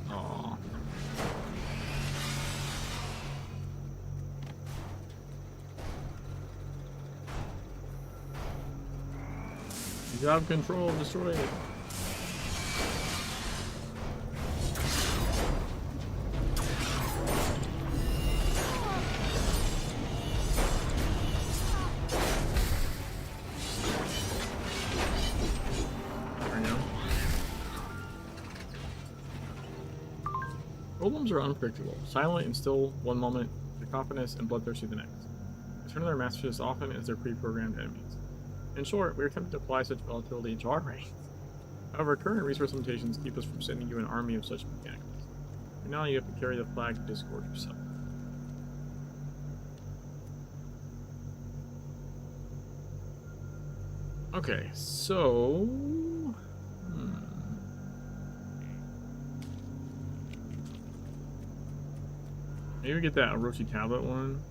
Aww. You have control, destroy it. Golems are unpredictable, silent and still one moment, cacophonous and bloodthirsty the next. They turn to their masters as often as their pre-programmed enemies. In short, we are tempted to apply such volatility to our reigns. However, current resource limitations keep us from sending you an army of such mechanicals. And now you have to carry the flag of discord yourself. Okay, so... Maybe we get that Orochi tablet one.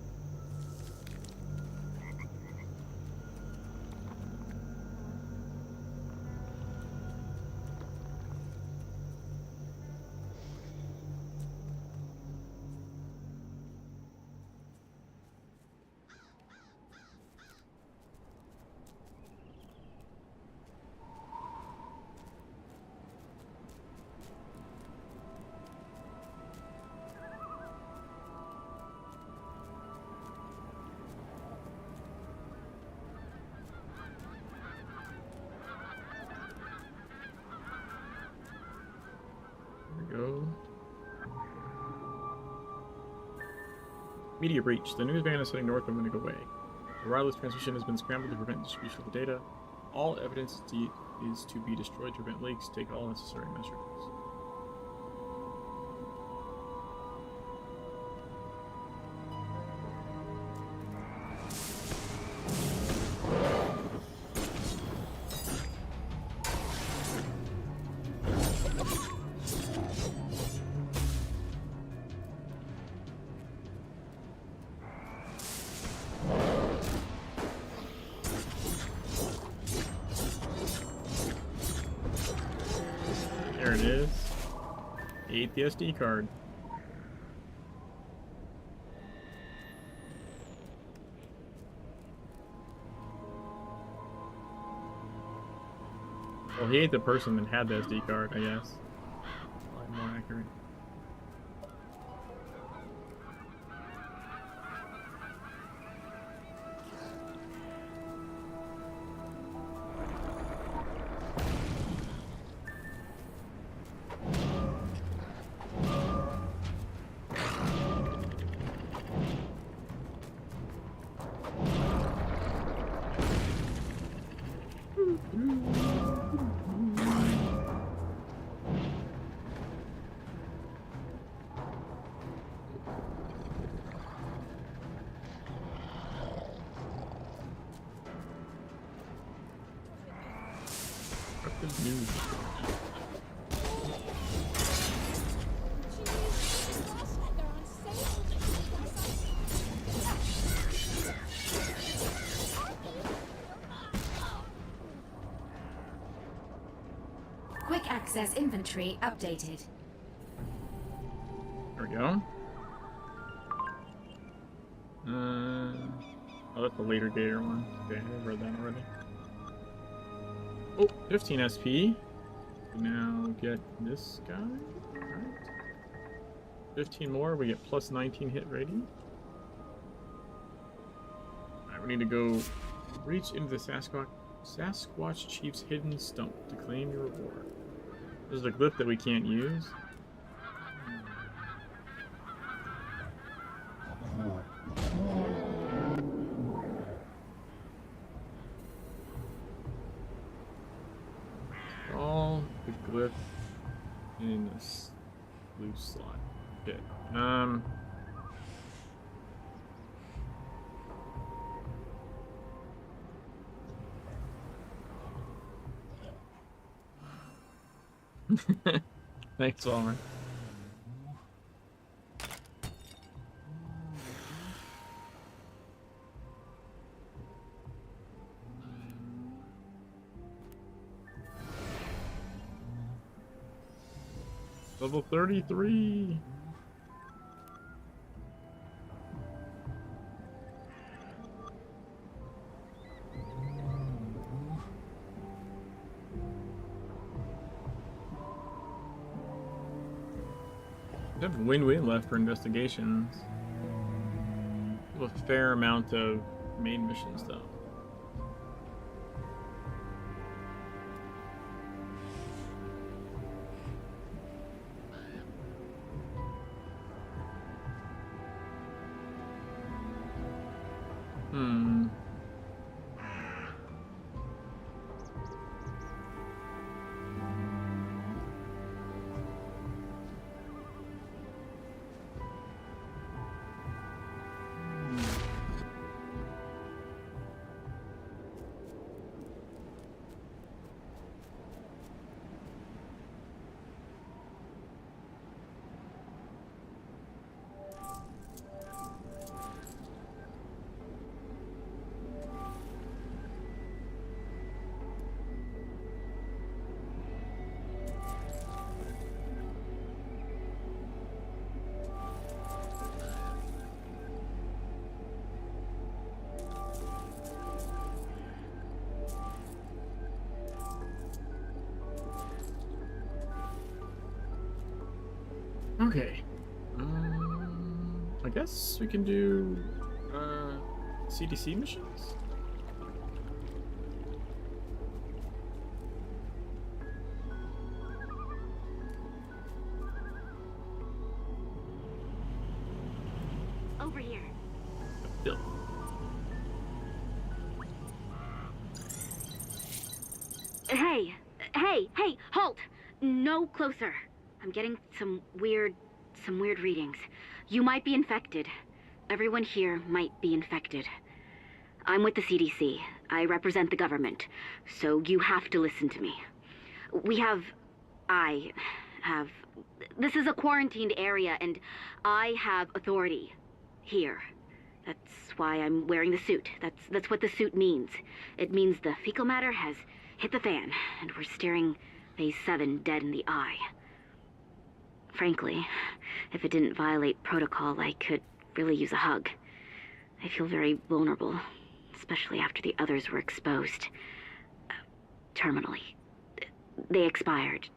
Media breach. The news van is heading north a minute away. The wireless transmission has been scrambled to prevent distribution of the data. All evidence is to be destroyed to prevent leaks. Take all necessary measures. There it is. He ate the SD card. Well, he ate the person that had the SD card, I guess. Probably more accurate. Good news. Quick access inventory updated. There we go. Oh, that's the later dater one. Okay, I've read that already. Oh, 15 SP. Now get this guy. Alright. 15 more, we get plus 19 hit rating. Alright, we need to go reach into the Sasquatch Chief's hidden stump to claim your reward. This is a glyph that we can't use. All the glyph in this blue slot. Okay. Thanks, Walmer. Level 33. I have win-win left for investigations. A fair amount of main missions, though. Okay. I guess we can do CDC missions? Over here. Bill. Hey, halt! No closer. I'm getting some weird readings. You might be infected. Everyone here might be infected. I'm with the CDC. I represent the government, so you have to listen to me. I have... This is a quarantined area, and I have authority here. That's why I'm wearing the suit. That's what the suit means. It means the fecal matter has hit the fan, and we're staring Phase 7 dead in the eye. Frankly, if it didn't violate protocol, I could really use a hug. I feel very vulnerable, especially after the others were exposed. Terminally. They expired.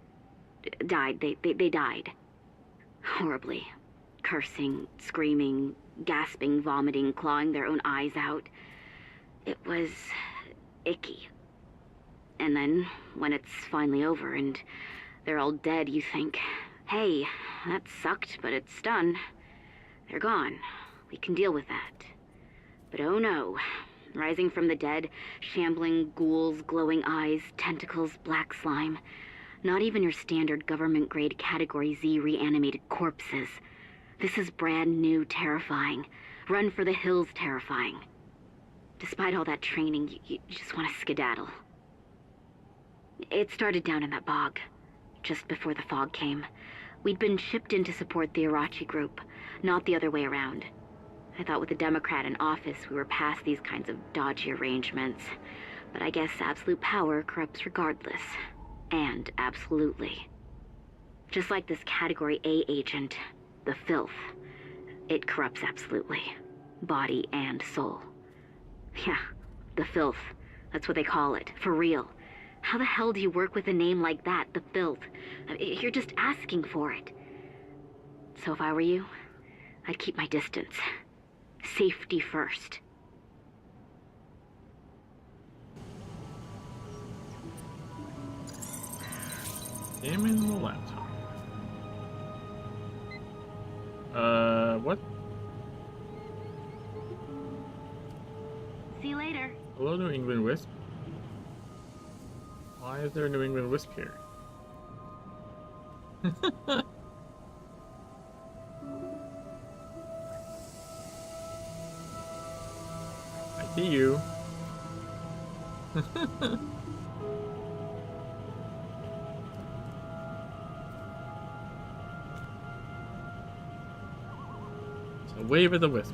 Died. They died. Horribly. Cursing, screaming, gasping, vomiting, clawing their own eyes out. It was icky. And then, when it's finally over and they're all dead, you think, hey, that sucked, but it's done. They're gone. We can deal with that. But oh no. Rising from the dead, shambling ghouls, glowing eyes, tentacles, black slime. Not even your standard government-grade Category Z reanimated corpses. This is brand new terrifying. Run for the hills terrifying. Despite all that training, you just want to skedaddle. It started down in that bog, just before the fog came. We'd been shipped in to support the Irachi group, not the other way around. I thought with a Democrat in office we were past these kinds of dodgy arrangements. But I guess absolute power corrupts regardless. And absolutely. Just like this Category A agent, the filth. It corrupts absolutely. Body and soul. Yeah, the filth. That's what they call it, for real. How the hell do you work with a name like that, the filth? You're just asking for it. So if I were you, I'd keep my distance. Safety first. Examine the laptop. What? See you later. Hello, New England Wisp. Why is there a New England Wisp here? I see you. So wave at the wisp.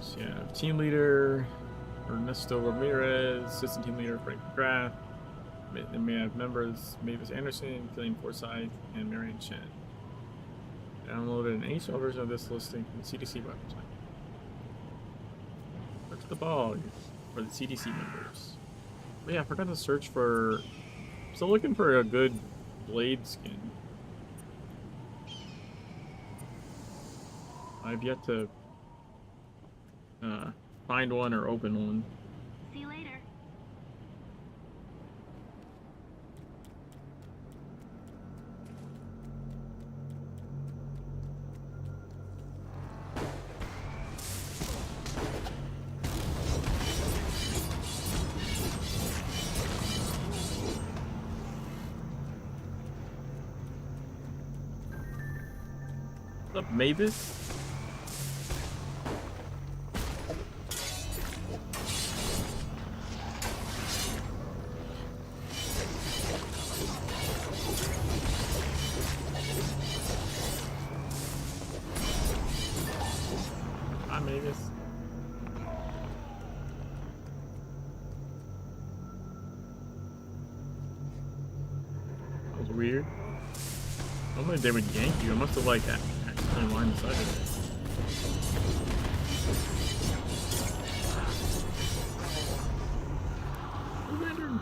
So yeah, team leader Ernesto Ramirez, assistant team leader Frank McGrath. Then we have members Mavis Anderson, Killian Forsyth, and Marion Chen. Downloaded an HL version of this listing from the CDC website. Search the bog for the CDC members. But yeah, I forgot to search for... Still looking for a good blade skin. I've yet to find one or open one. See you later. What's up, Mavis? Hi, Mavis. That was weird. Normally they would yank you. I must have like that. Actually line inside of it. Lantern.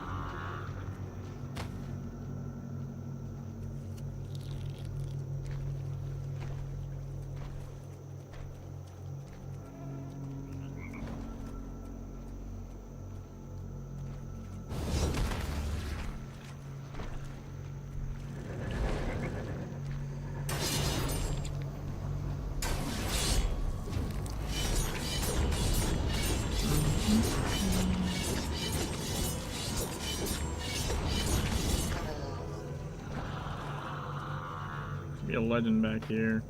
Be a legend back here.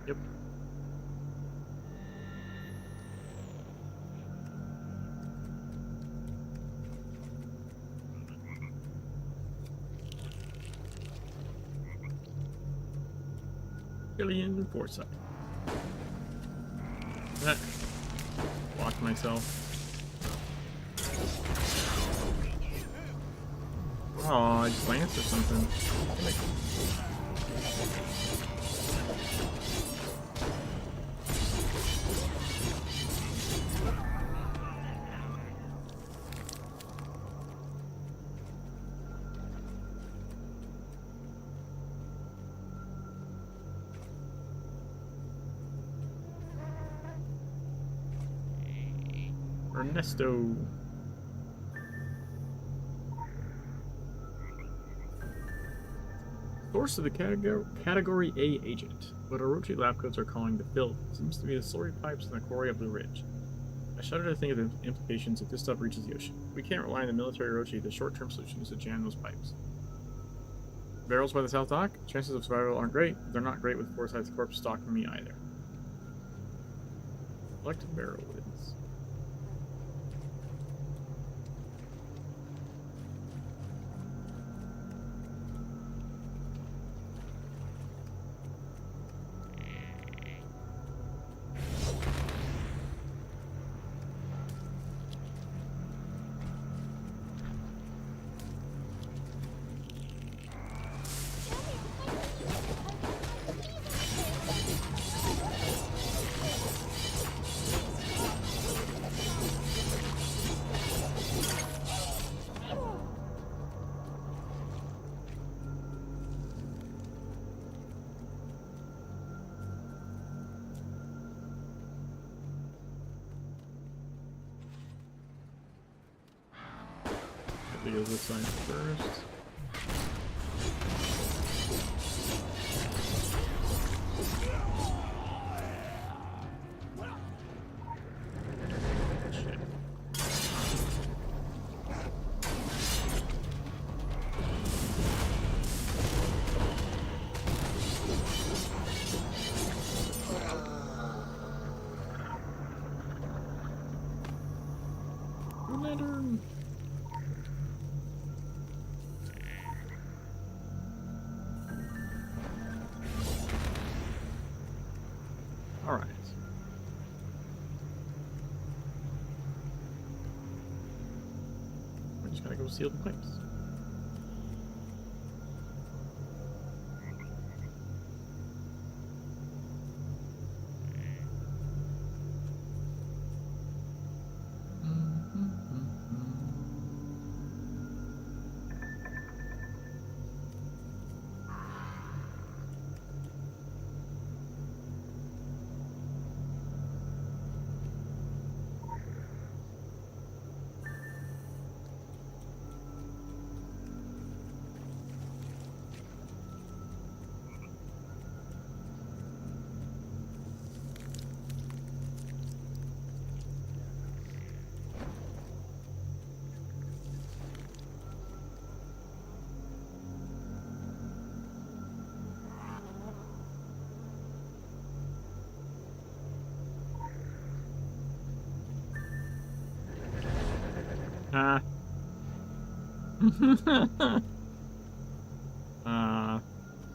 Yep. Alien foresight. Blocked myself. Oh, I glanced or something. Ernesto. Source of the Category A agent. What Orochi lab coats are calling the filth seems to be the slurry pipes in the quarry up the ridge. I shudder to think of the implications if this stuff reaches the ocean. We can't rely on the military Orochi. The short-term solution is to jam those pipes. Barrels by the South Dock? Chances of survival aren't great. They're not great with Forsyth's corpse stalking me either. Collect barrel lids. Go this side first. Shit. Lantern. Alright. We just gotta go seal the pipes.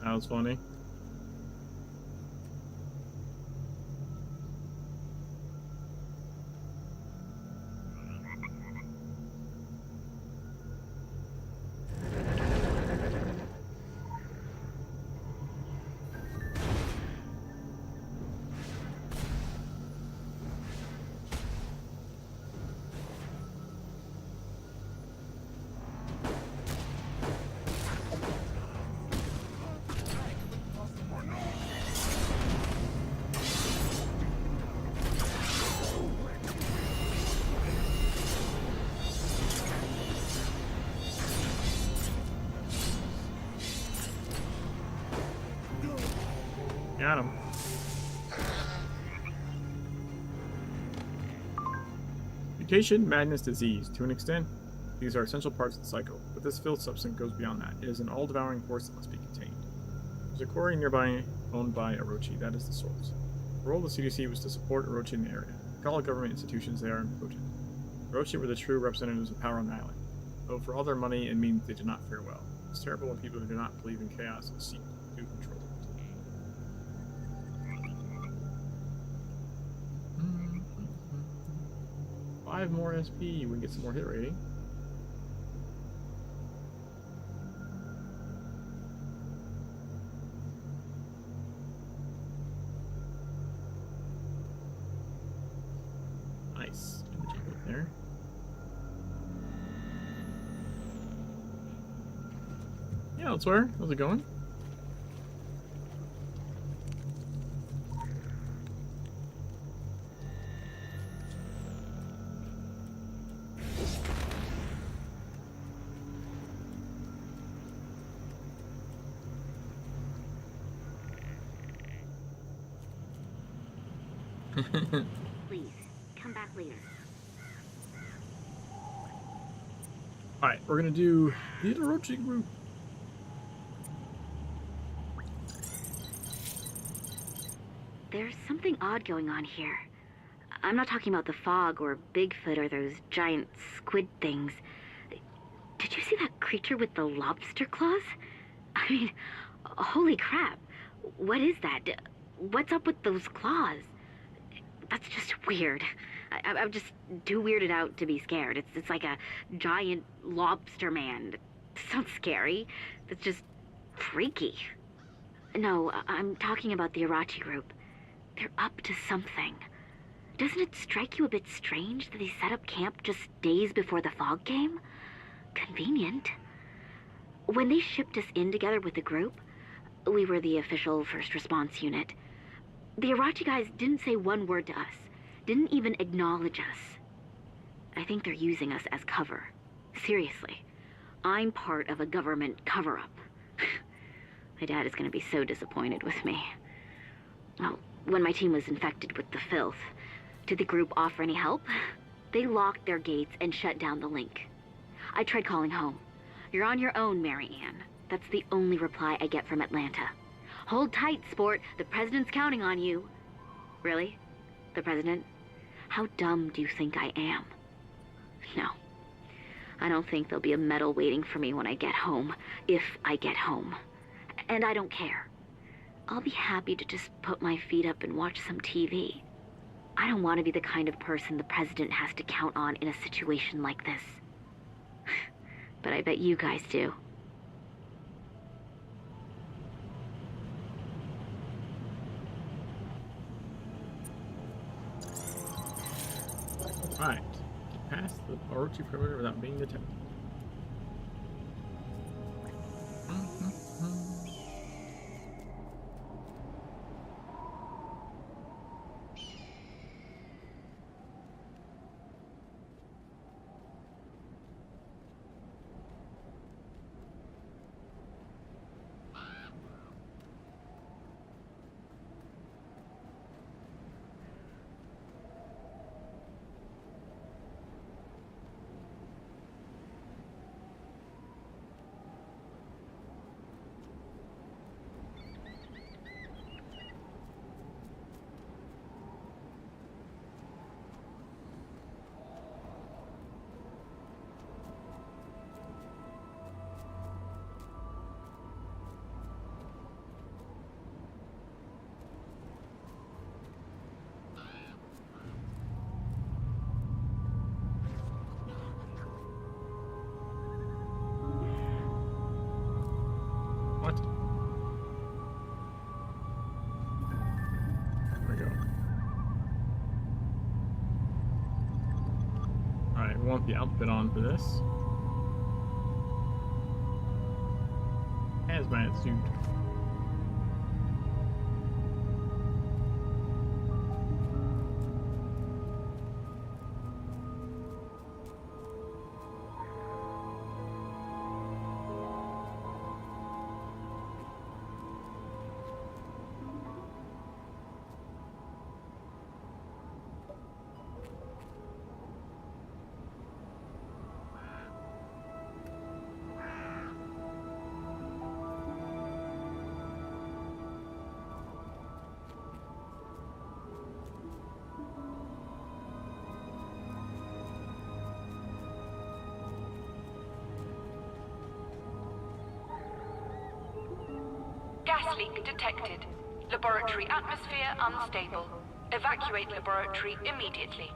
That was funny. Got him. Mutation, madness, disease. To an extent, these are essential parts of the cycle, but this filth substance goes beyond that. It is an all-devouring force that must be contained. There's a quarry nearby owned by Orochi. That is the source. The role of the CDC was to support Orochi in the area. Like all government institutions, they are impotent. Orochi were the true representatives of power on the island. Though for all their money and means, they did not fare well. It's terrible when people who do not believe in chaos seek to control it. 5 more SP, we can get some more hit rating. Nice. Imaging right there. Yeah, elsewhere. How's it going? Please, come back later. Alright, we're gonna do the Orochi group. There's something odd going on here. I'm not talking about the fog or Bigfoot or those giant squid things. Did you see that creature with the lobster claws? I mean, holy crap. What is that? What's up with those claws? That's just weird. I'm just too weirded out to be scared. It's like a giant lobster man. It sounds scary. It's just freaky. No, I'm talking about the Irachi group. They're up to something. Doesn't it strike you a bit strange that they set up camp just days before the fog came? Convenient. When they shipped us in together with the group, we were the official first response unit. The Irachi guys didn't say one word to us, didn't even acknowledge us. I think they're using us as cover. Seriously, I'm part of a government cover-up. My dad is going to be so disappointed with me. Well, when my team was infected with the filth, did the group offer any help? They locked their gates and shut down the link. I tried calling home. You're on your own, Mary Ann. That's the only reply I get from Atlanta. Hold tight, sport. The president's counting on you. Really? The president? How dumb do you think I am? No. I don't think there'll be a medal waiting for me when I get home, if I get home. And I don't care. I'll be happy to just put my feet up and watch some TV. I don't want to be the kind of person the president has to count on in a situation like this. But I bet you guys do. Alright. Get past the Orochi perimeter without being detected. What? There we go. Alright, we want the outfit on for this. Hazmat suit. Gas leak detected. Laboratory atmosphere unstable. Evacuate laboratory immediately.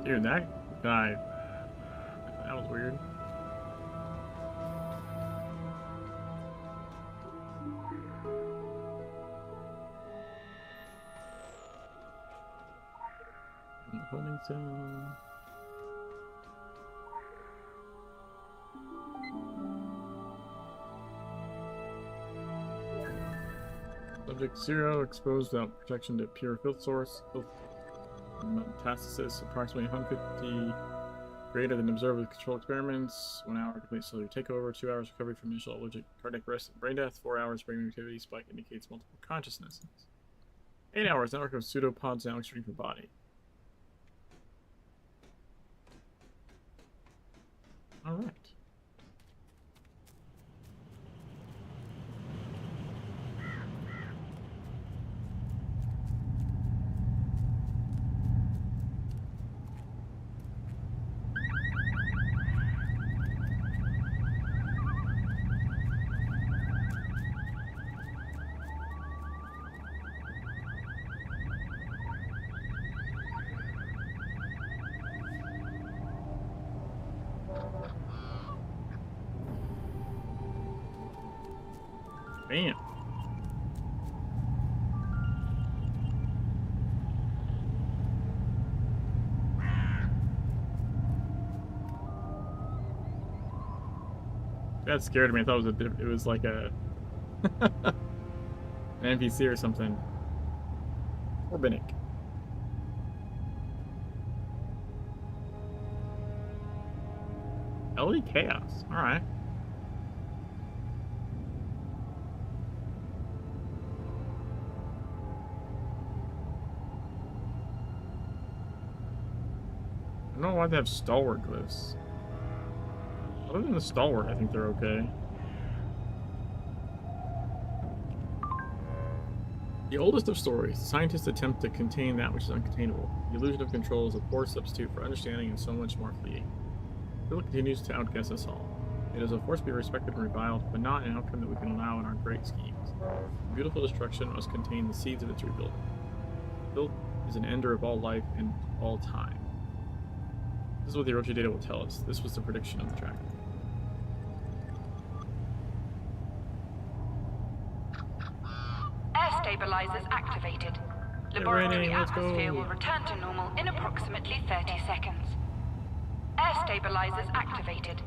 Dude, that guy. That was weird. Homing zone. Subject 0 exposed without protection to pure filth source. Filth metastasis approximately 150 greater than observed with control experiments. 1 hour complete cellular takeover. 2 hours recovery from initial allergic cardiac arrest and brain death. 4 hours brain activity spike indicates multiple consciousnesses. 8 hours network of pseudopods now extreme from body. All right. Bam. That scared me. I thought it was like a an NPC or something. Urbanic. LE Chaos. All right. I don't know why they have stalwart glyphs. Other than the stalwart, I think they're okay. The oldest of stories, scientists attempt to contain that which is uncontainable. The illusion of control is a poor substitute for understanding and so much more fleeting. It continues to outguess us all. It is a force to be respected and reviled, but not an outcome that we can allow in our great schemes. Beautiful destruction must contain the seeds of its rebuilding. Filth is an ender of all life and all time. This is what the Orochi data will tell us. This was the prediction of the track. Air stabilizers activated. Laboratory atmosphere will return to normal in approximately 30 seconds. Air stabilizers activated.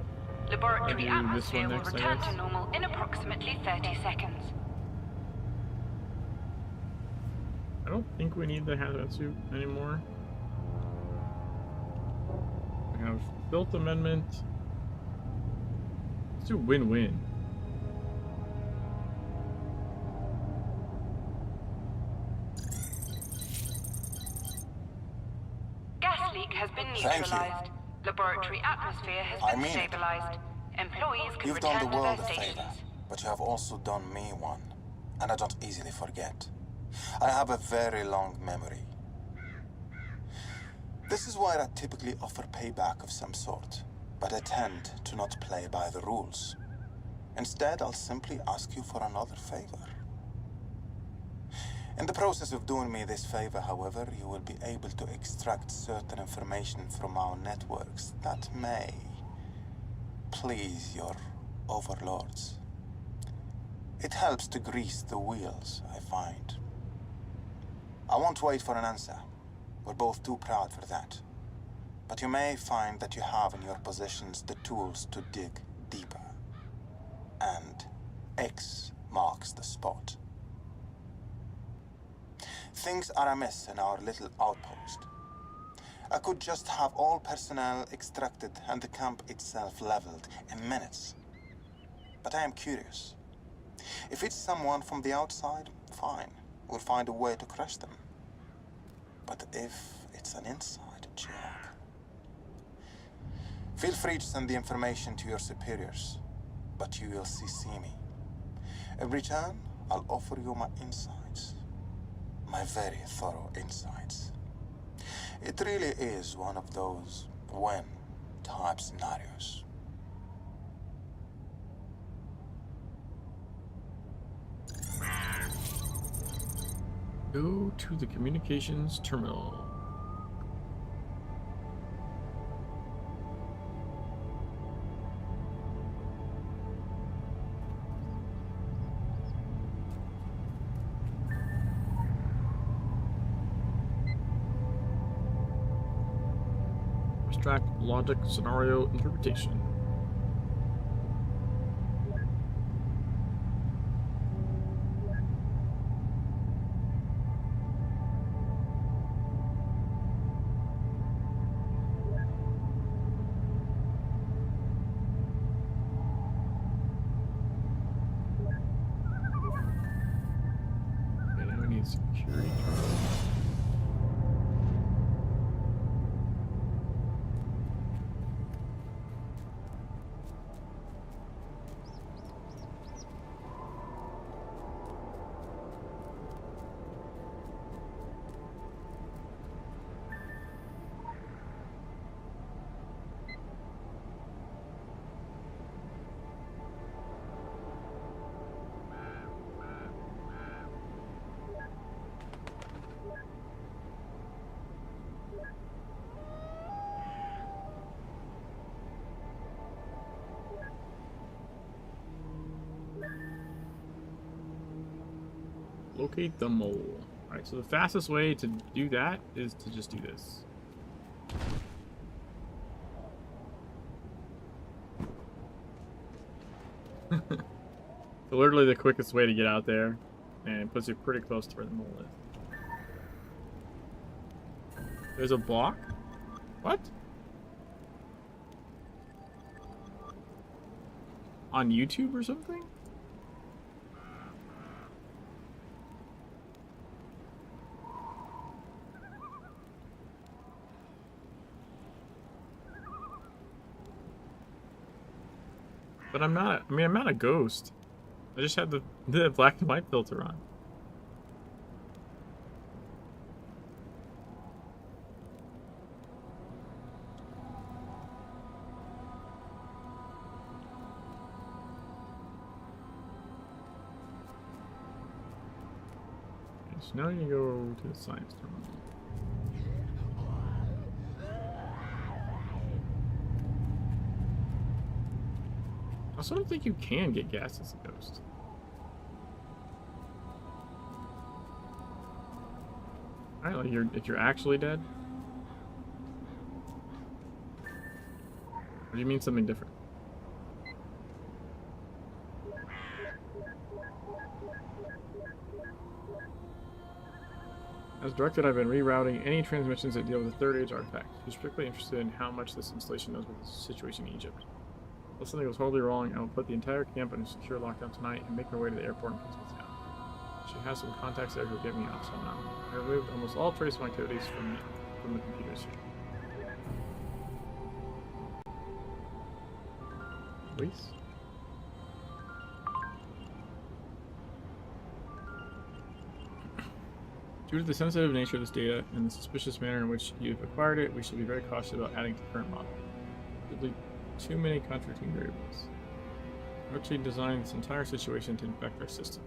Laboratory atmosphere will return to normal in approximately 30 seconds. I don't think we need the hazmat suit anymore. We have Filth Amendment. Let's do win-win. Gas leak has been neutralized. Laboratory atmosphere has been stabilized. Employees can return to their stations. Favor, but you have also done me one, and I don't easily forget. I have a very long memory. This is why I typically offer payback of some sort, but I tend to not play by the rules. Instead, I'll simply ask you for another favor. In the process of doing me this favor, however, you will be able to extract certain information from our networks that may please your overlords. It helps to grease the wheels, I find. I won't wait for an answer. We're both too proud for that. But you may find that you have in your possessions the tools to dig deeper. And X marks the spot. Things are amiss in our little outpost. I could just have all personnel extracted and the camp itself leveled in minutes. But I am curious. If it's someone from the outside, fine. We'll find a way to crush them. But if it's an inside job, feel free to send the information to your superiors, but you will CC me. In return, I'll offer you my insights. My very thorough insights. It really is one of those win-type scenarios. Go to the communications terminal. Abstract logic scenario interpretation. Okay, now we need security terminal. Locate the mole. Alright, so the fastest way to do that is to just do this. So literally the quickest way to get out there, and it puts you pretty close to where the mole is. There's a block? What? On YouTube or something? But I'm not, I mean, I'm not a ghost. I just had the black and white filter on. Okay, so now you go to the science terminal. I also don't think you can get gas as a ghost. Alright, like if you're actually dead? Or do you mean something different? As directed, I've been rerouting any transmissions that deal with the Third Age artifact. I'm strictly interested in how much this installation knows about the situation in Egypt. If something goes horribly wrong, I will put the entire camp in a secure lockdown tonight and make my way to the airport in case it's down. She has some contacts there who will get me off somehow. I removed almost all trace of my activities from the computers. Please? Due to the sensitive nature of this data and the suspicious manner in which you've acquired it, we should be very cautious about adding to the current model. Simply too many contradicting variables. Roche designed this entire situation to infect our system.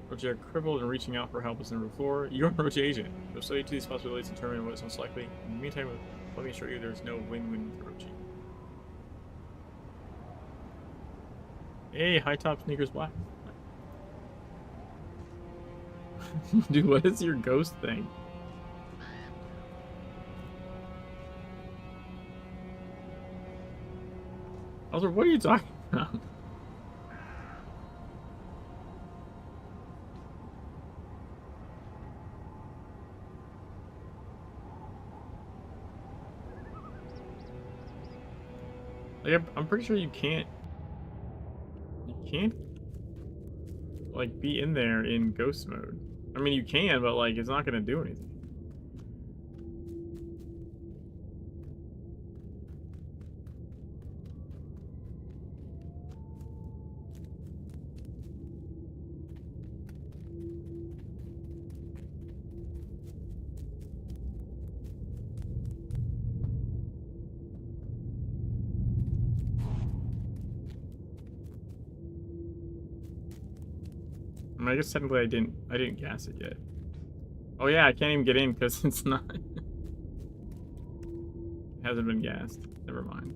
Roche are crippled and reaching out for help as never before. You're a Roche agent. You'll study to these possibilities and determine what is most likely. In the meantime, let me assure you there's no win-win with Roche. Hey, high top sneakers black. Dude, what is your ghost thing? Also, what are you talking about? Like, I'm pretty sure you can't like be in there in ghost mode. I mean, you can, but like it's not gonna do anything. I mean, I guess technically I didn't gas it yet. Oh yeah, I can't even get in because it's not. It hasn't been gassed. Never mind.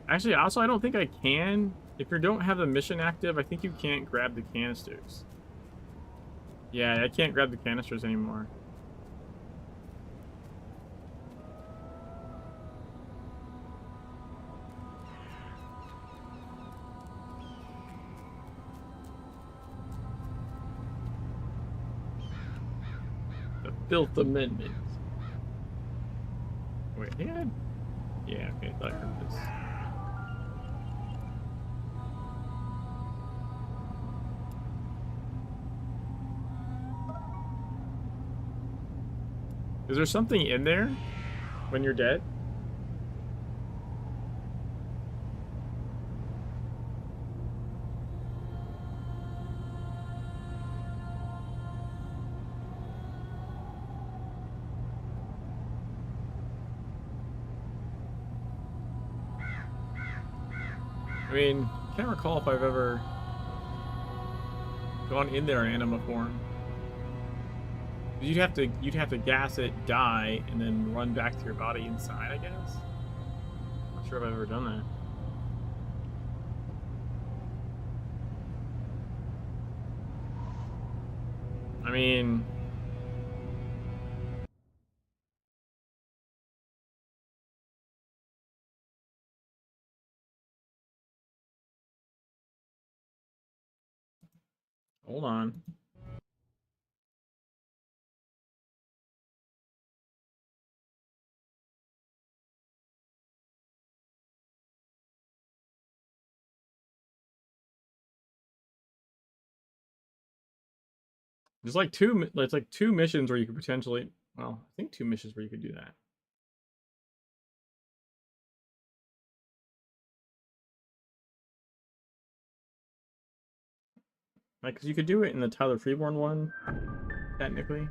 Actually, also, I don't think I can. If you don't have the mission active, I think you can't grab the canisters. Yeah, I can't grab the canisters anymore. The Filth Amendment. Wait, yeah. Yeah, okay, I thought I heard this. Is there something in there when you're dead? I mean, can't recall if I've ever gone in there in anima form. You'd have to gas it, die, and then run back to your body inside, I guess. Not sure if I've ever done that. I mean, hold on. There's like it's like two missions where you could potentially, well, I think two missions where you could do that. Like, cause you could do it in the Tyler Freeborn one, technically.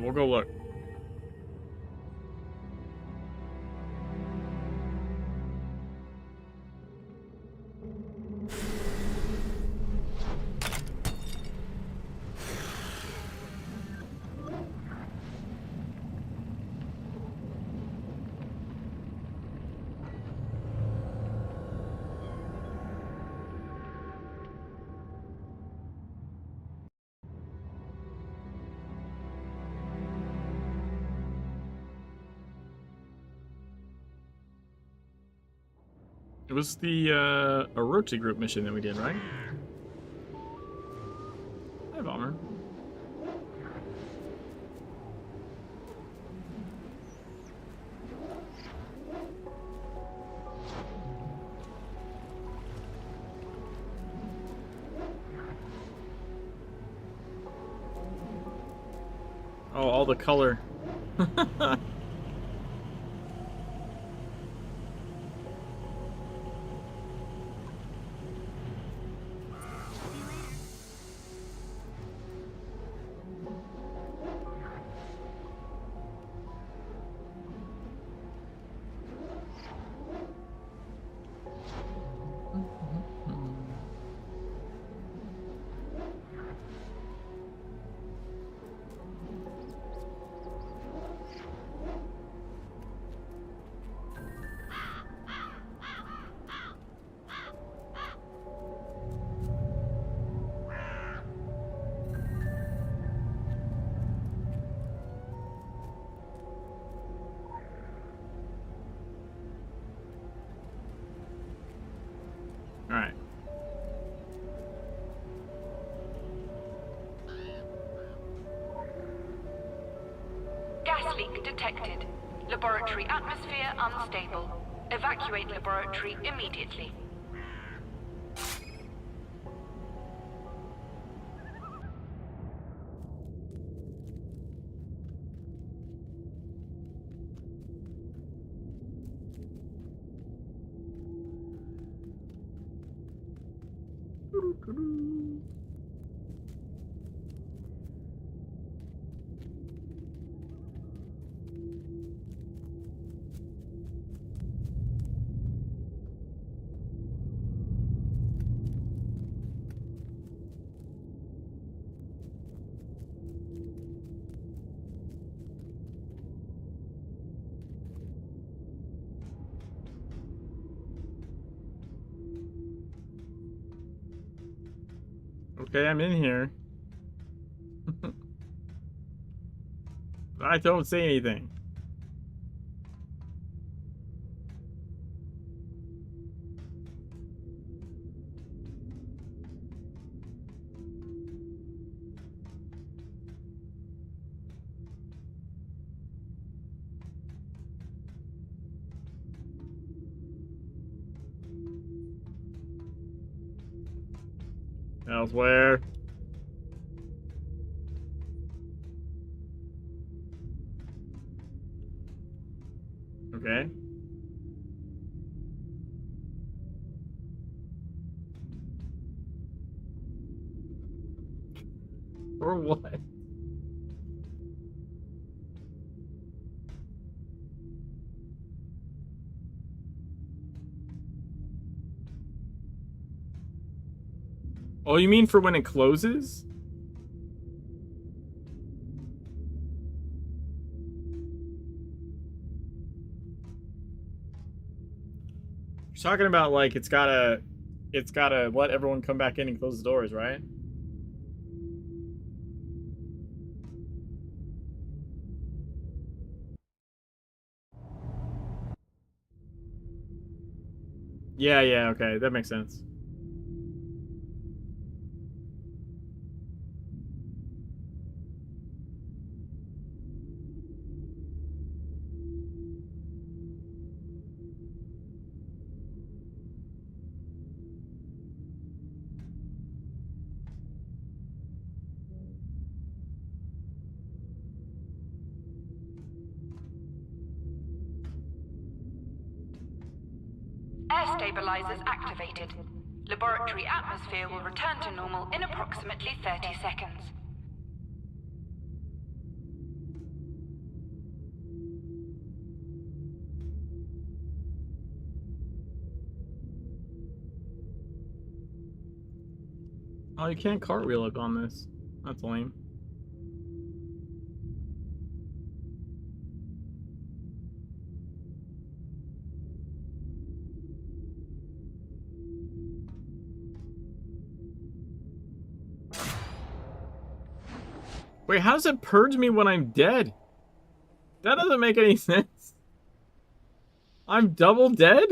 We'll go look. It was the Orochi group mission that we did, right? Hi, Bomber. Oh, all the color. detected. Laboratory atmosphere unstable. Evacuate laboratory immediately. Okay, I'm in here. I don't say anything. Elsewhere. Okay. Or what? Oh, you mean for when it closes? You're talking about like it's gotta let everyone come back in and close the doors, right? Yeah, okay, that makes sense. Air stabilizers activated. Laboratory atmosphere will return to normal in approximately 30 seconds. Oh, you can't cartwheel up on this. That's lame. Wait, how does it purge me when I'm dead? That doesn't make any sense. I'm double dead?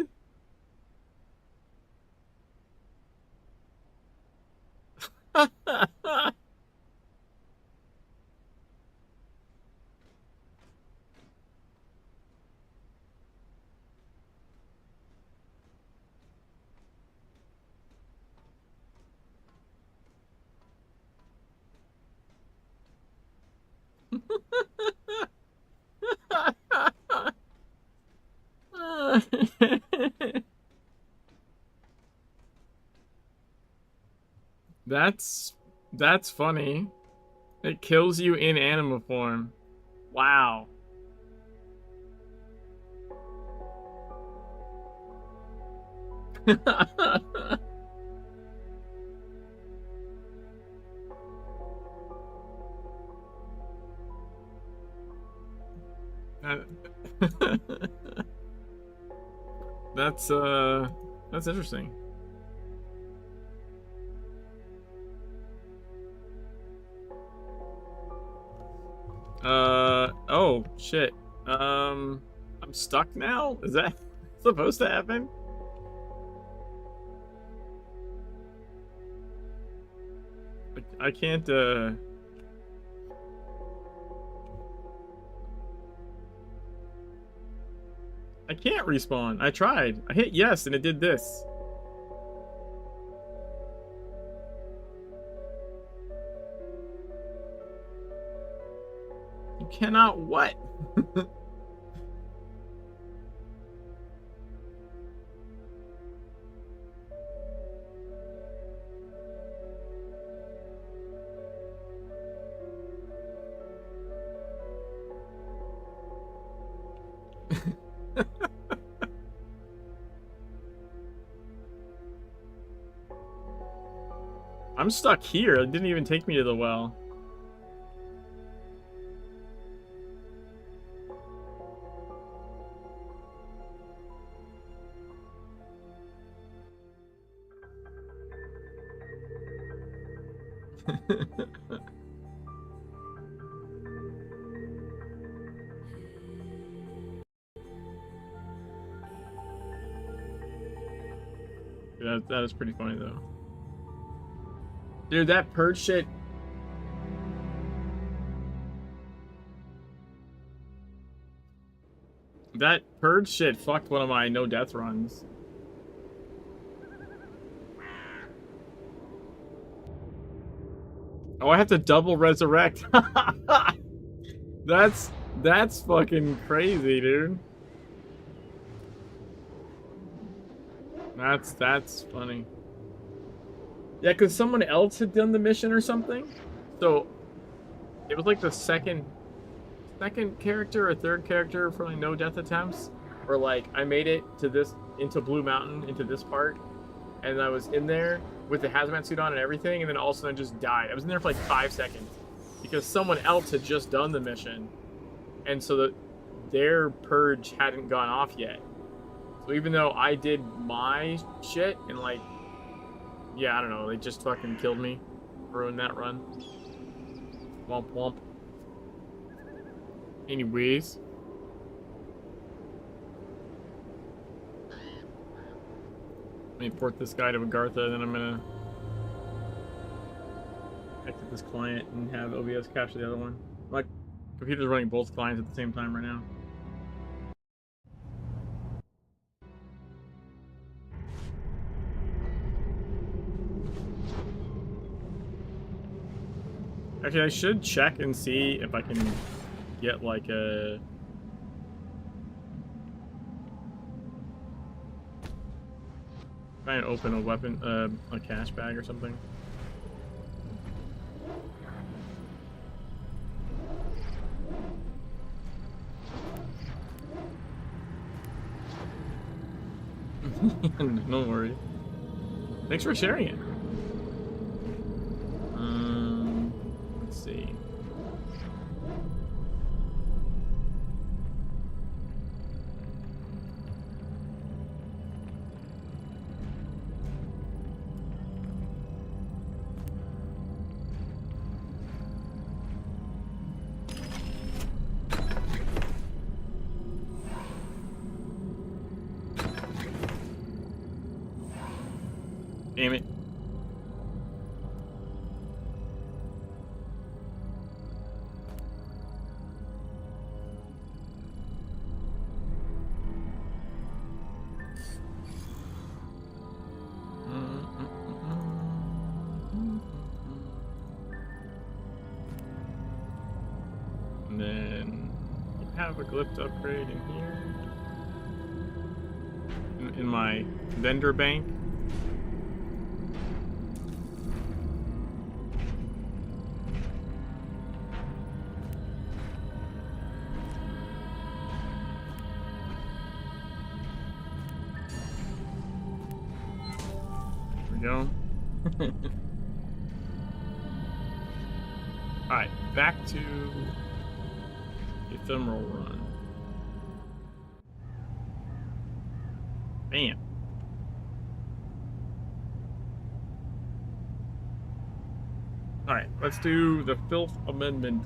That's funny. It kills you in animal form. Wow. That's interesting. Oh shit. I'm stuck now? Is that supposed to happen? I can't I can't respawn. I tried. I hit yes and it did this. You cannot what? I'm stuck here. It didn't even take me to the well. That is pretty funny though. Dude, that purge shit. That purge shit fucked one of my no death runs. Oh, I have to double resurrect. That's fucking crazy, dude. That's funny. Yeah, because someone else had done the mission or something. So it was like the second character or third character for like no death attempts. Where like I made it to this into Blue Mountain into this part, and I was in there with the hazmat suit on and everything, and then all of a sudden I just died. I was in there for like 5 seconds because someone else had just done the mission, and so their purge hadn't gone off yet. So even though I did my shit and like, yeah, I don't know, they just fucking killed me, ruined that run. Womp womp. Anyways. Let me port this guy to Agartha, and then I'm gonna exit this client and have OBS capture the other one. My computer's running both clients at the same time right now. Actually, I should check and see if I can get like a... Try and open a weapon, a cash bag or something. No worries. Thanks for sharing it. Let's see. Damn it. And then you have a glyph upgrade in here. In my vendor bank. Go. Alright, back to Ephemeral run. Bam. Alright, let's do the Filth Amendment.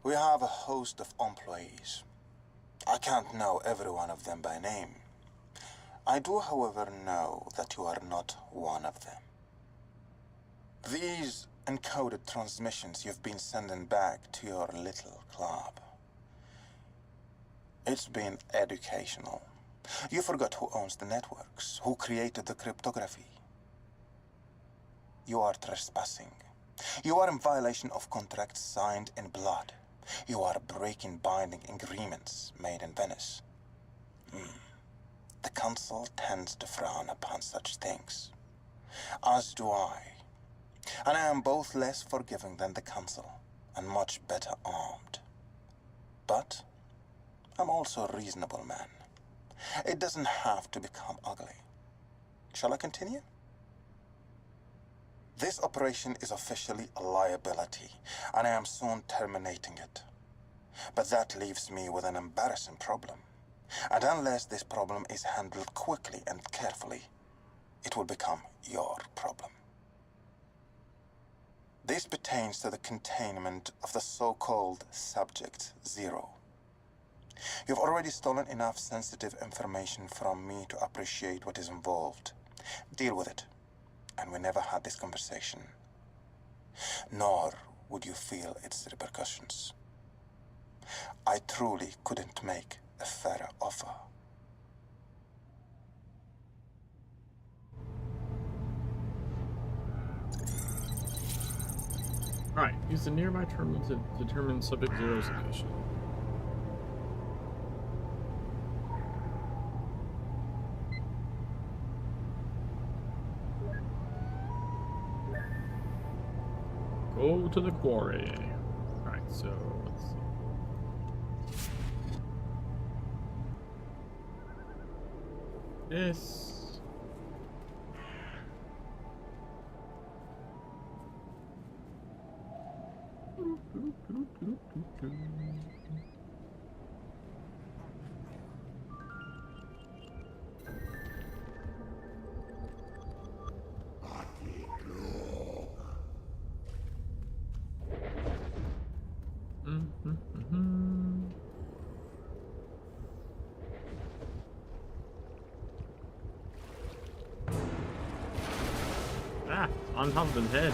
We have a host of employees. I can't know every one of them by name. I do, however, know that you are not one of them. These encoded transmissions you've been sending back to your little club. It's been educational. You forgot who owns the networks, who created the cryptography. You are trespassing. You are in violation of contracts signed in blood. You are breaking binding agreements made in Venice. The Council tends to frown upon such things. As do I. And I am both less forgiving than the Council, and much better armed. But I'm also a reasonable man. It doesn't have to become ugly. Shall I continue? This operation is officially a liability, and I am soon terminating it. But that leaves me with an embarrassing problem. And unless this problem is handled quickly and carefully, it will become your problem. This pertains to the containment of the so-called Subject Zero. You've already stolen enough sensitive information from me to appreciate what is involved. Deal with it. And we never had this conversation. Nor would you feel its repercussions. I truly couldn't make a fairer offer. Alright, use the nearby terminal to determine Subject Zero's location. Go to the quarry. Alright, so let's see. This. Ah, on top of his head.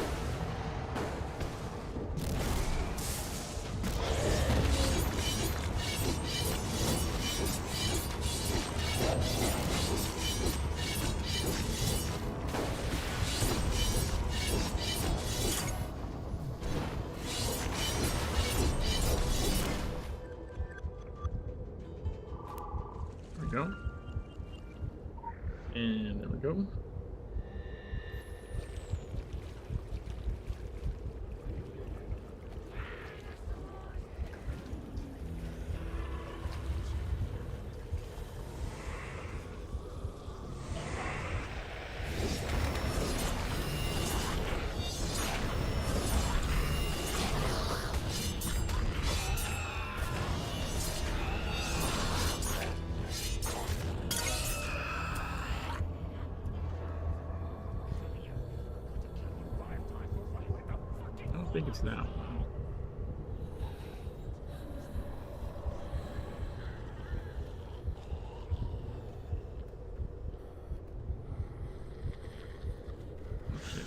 There we go. And there we go. I think it's now. Oh, shit.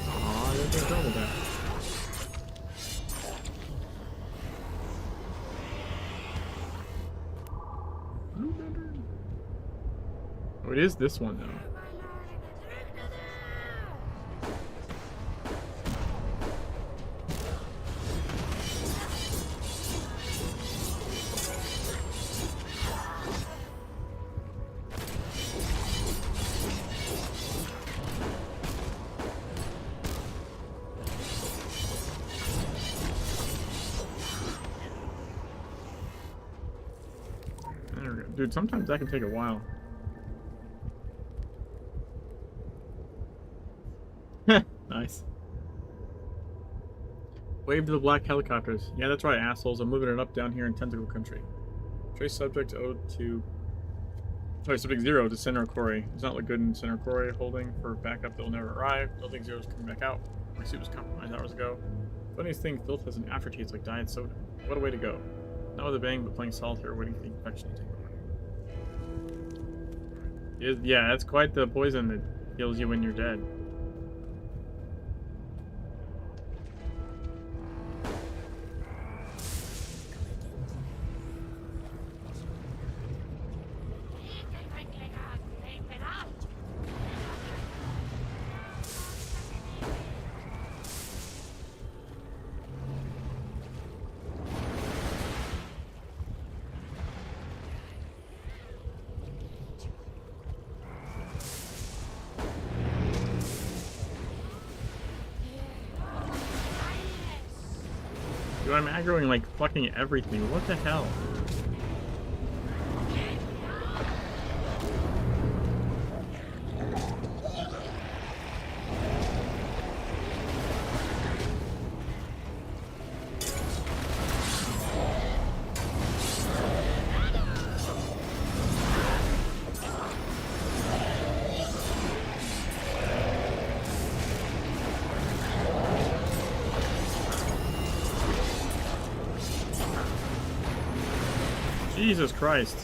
Aw, I didn't double that. Oh, it is this one, though. There we go. Dude, sometimes that can take a while. Nice. Wave to the black helicopters. Yeah, that's right, assholes. I'm moving it up down here in Tentacle Country. Trace subject O to... Sorry, subject 0 to Center Quarry. Does not look good in Center Quarry. Holding for backup that will never arrive. Don't think 0's coming back out. My suit was compromised hours ago. Funniest thing, filth has an aftertaste like diet soda. What a way to go. Not with a bang, but playing solitaire, waiting for the infection to take over. Yeah, that's quite the poison that kills you when you're dead. Dude, I'm aggroing like fucking everything. What the hell? Jesus Christ.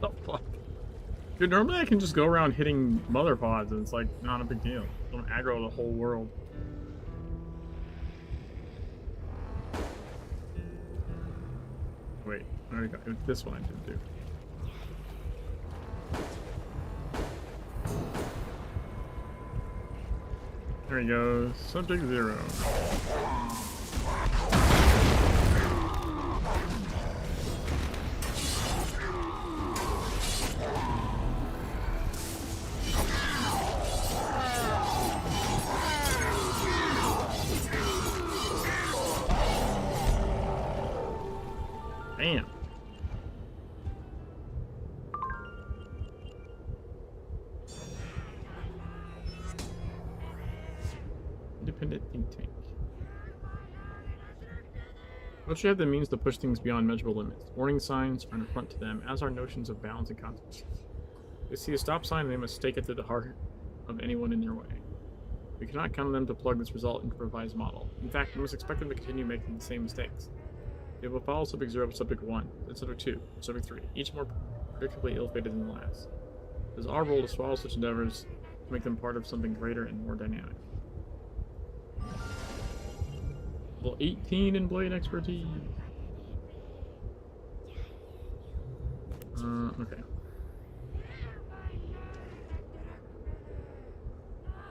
The fuck? Dude, normally I can just go around hitting mother pods and it's like not a big deal. Don't aggro the whole world. Wait, I already got this one I didn't do. There he goes. Subject 0. Bam. Independent think tank. Once you have the means to push things beyond measurable limits, warning signs are in front to them, as are notions of balance and consequences. They see a stop sign and they must stake it to the heart of anyone in their way. We cannot count on them to plug this result into a revised model. In fact, we must expect them to continue making the same mistakes. They will follow subject 0 with subject 1, then subject 2, subject 3, each more predictably ill-fated than the last. It is our role to swallow such endeavors to make them part of something greater and more dynamic. Level 18 in blade expertise. Okay.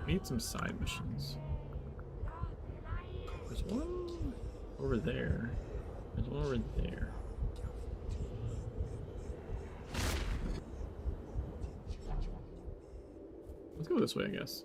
Need some side missions. There's one over there. There's one over there. Let's go this way, I guess.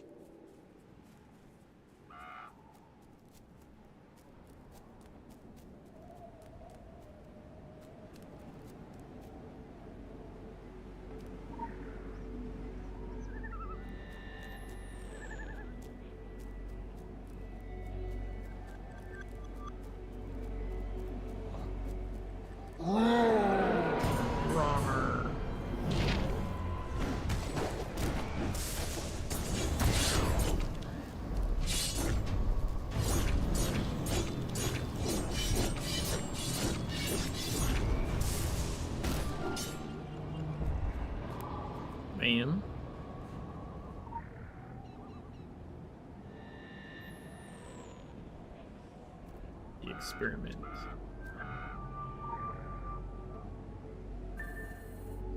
Bam. The experiment.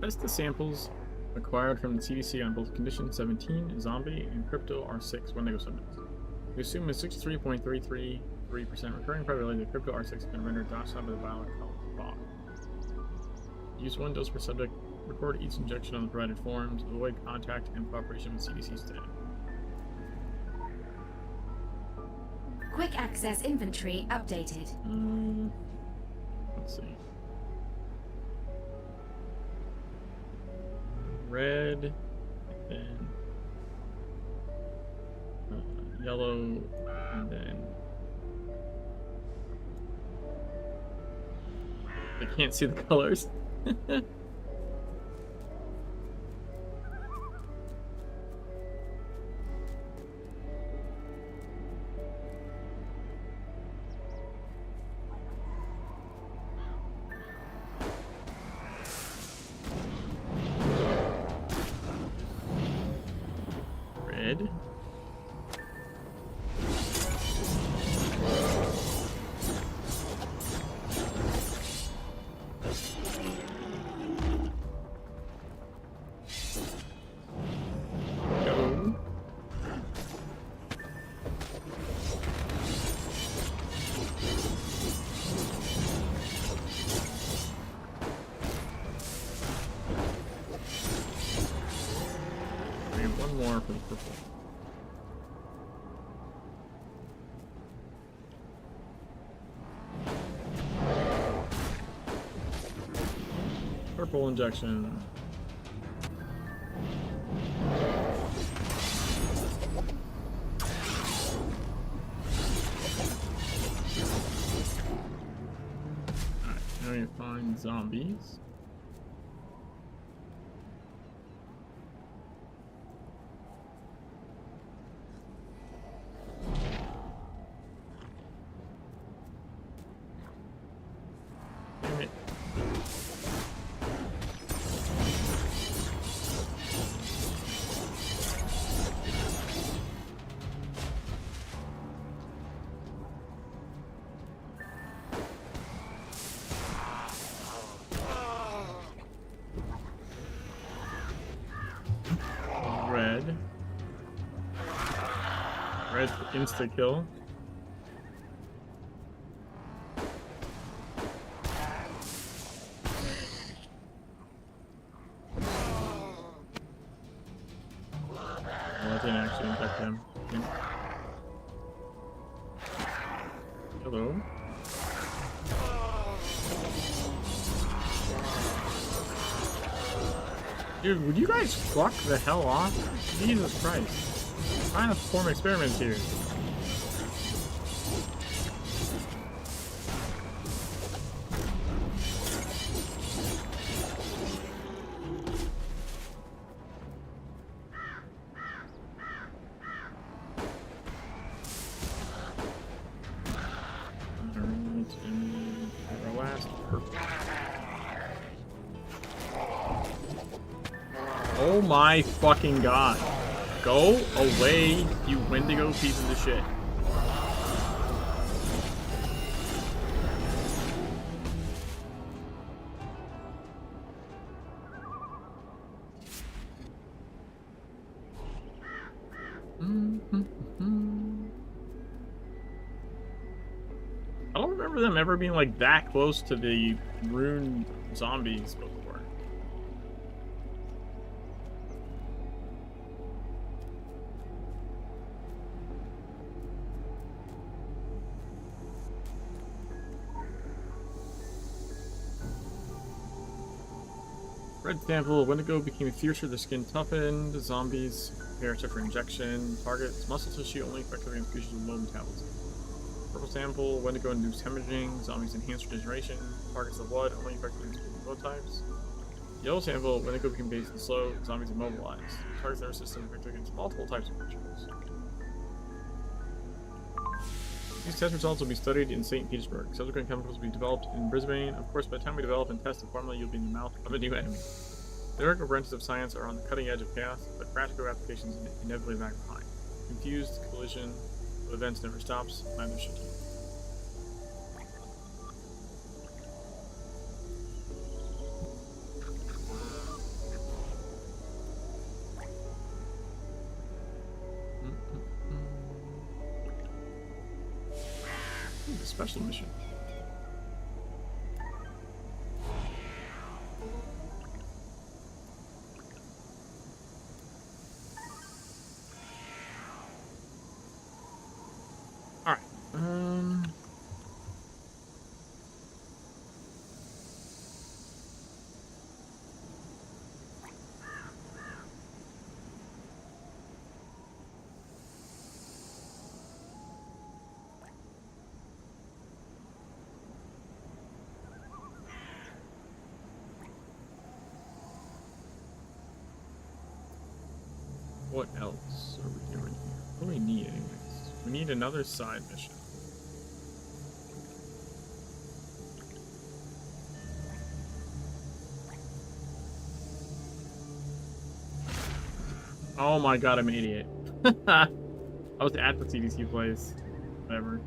Test the samples acquired from the CDC on both Condition 17, Zombie, and Crypto R6 when they go subjects. We assume a 63.333% recurring probability that Crypto R6 has been rendered docile by the bioelectronic fog. Use 1 dose per subject. Record each injection on the provided forms. Avoid contact and cooperation with CDC staff. Quick access inventory updated. Let's see. Red, and yellow, and then I can't see the colors. Red. Yellow. We have one more for the purple. Purple injection. Alright, now we find zombies. Damn it. Red. Red insta kill. Well, that didn't actually impact them. Okay. Hello. Dude, would you guys fuck the hell off? Jesus Christ. Trying to perform experiments here. Alright, and our last purple. Oh my fucking god. Go away, you Wendigo pieces of shit. I don't remember them ever being like that close to the rune zombies before. Red sample, Wendigo became fiercer, their skin toughened, zombies prepare for injection, targets muscle tissue only effective against creatures with low metabolism. Purple sample, Wendigo induced hemorrhaging, zombies enhanced regeneration, targets the blood, only effective against blood types. Yellow sample, Wendigo became based and slow, zombies immobilized, targets their system effective against multiple types of creatures. These test results will be studied in St. Petersburg. Subsequent chemicals will be developed in Brisbane. Of course, by the time we develop and test the formula, you'll be in the mouth of a new enemy. Theoretical branches of science are on the cutting edge of chaos, but practical applications inevitably lag behind. Confused collision of events never stops, neither should you. Special mission. All right. What else are we doing here? What do we need anyways? We need another side mission. Oh my god, I'm an idiot. I was at the CDC place. Whatever.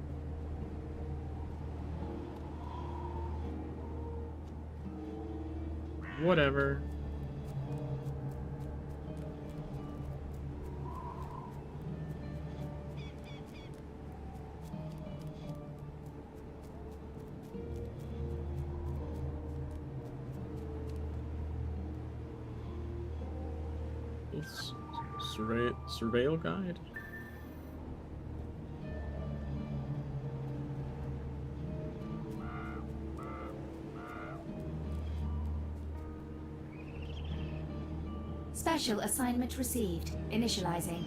Whatever. Surveil guide? Special assignment received. Initializing.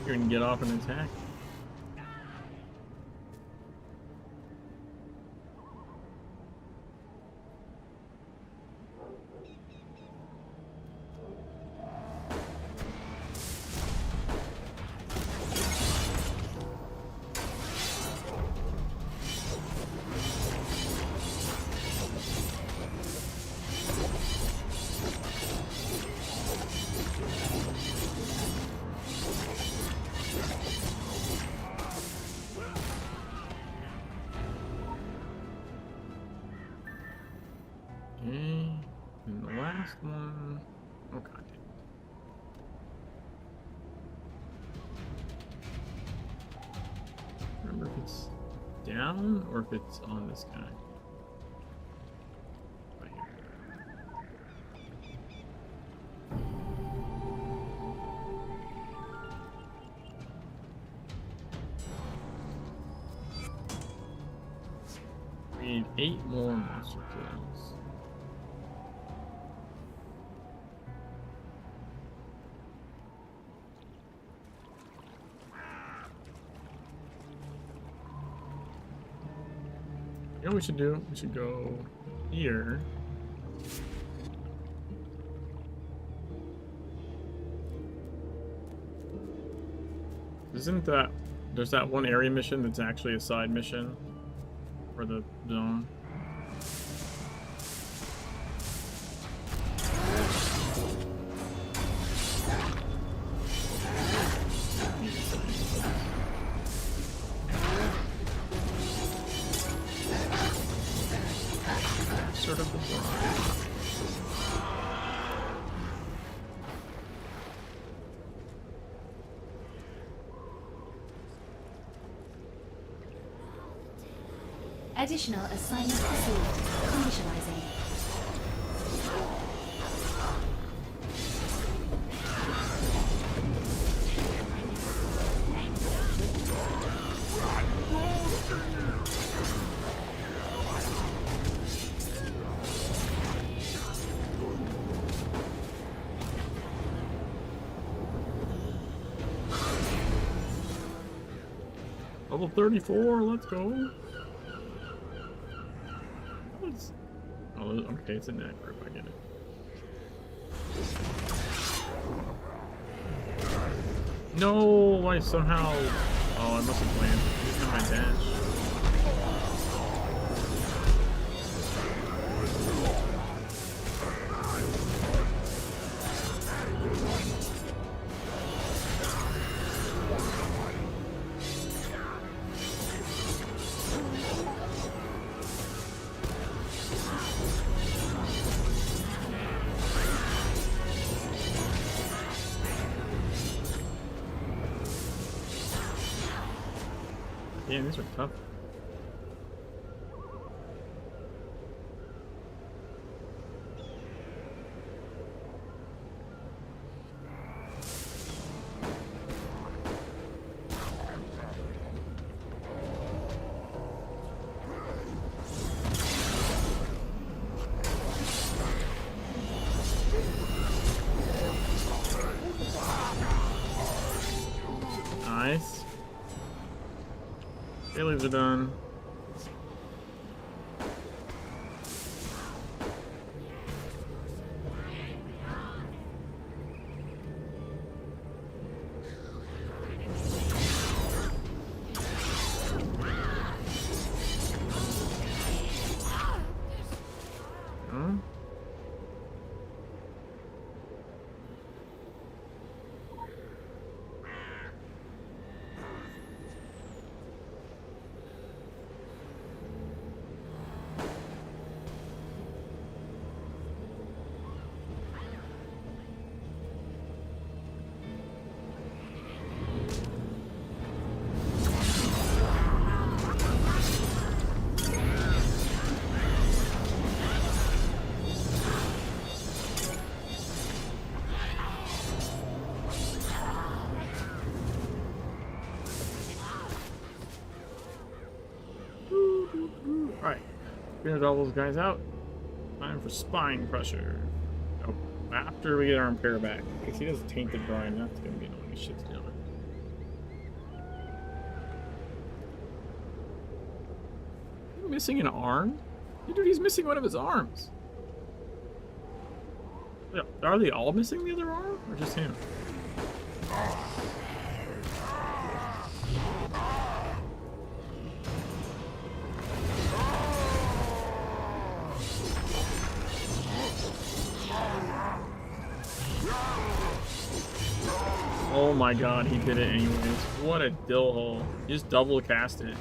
You can get off an attack. Okay, and the last one. Oh god. Remember if it's down or if it's on this guy. Right here. We need 8 more monster kills. You know what we should do? We should go here. Isn't that... There's that one area mission that's actually a side mission for the zone. Sort of the brine. Additional assignment received. Initializing. Level 34, let's go. Oh, okay, it's in that group, I get it. No, I somehow... Oh, I must have landed using my dash. Damn, these are tough. Dailies are done. Huh? Alright, cleared all those guys out. Time for spine crusher. Oh, after we get our repair back. Because he does tainted brine, that's gonna be annoying shit to deal with. Missing an arm? Dude, he's missing one of his arms. Yeah, are they all missing the other arm? Or just him? Oh my god, he did it anyways. What a dill hole. He just double cast it.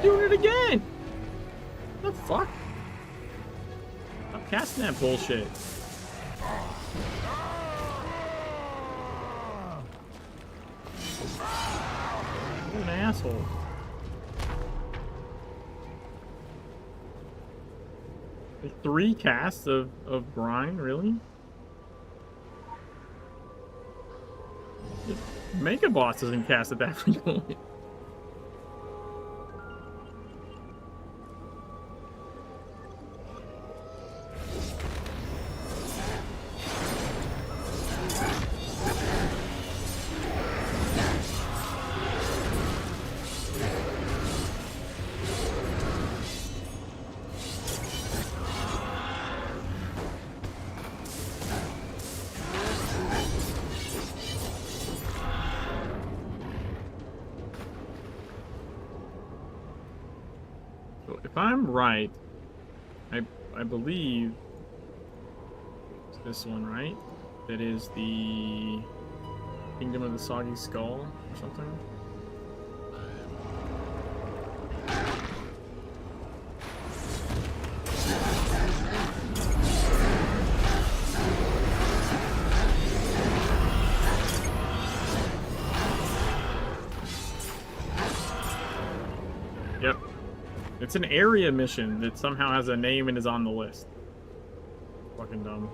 Doing it again! What the fuck? Stop casting that bullshit. What an asshole. Like 3 casts of brine, really? Mega Boss doesn't cast at that frequently. If I'm right, I believe it's this one, right? That is the Kingdom of the Soggy Skull or something. Yep. It's an area mission that somehow has a name and is on the list. Fucking dumb.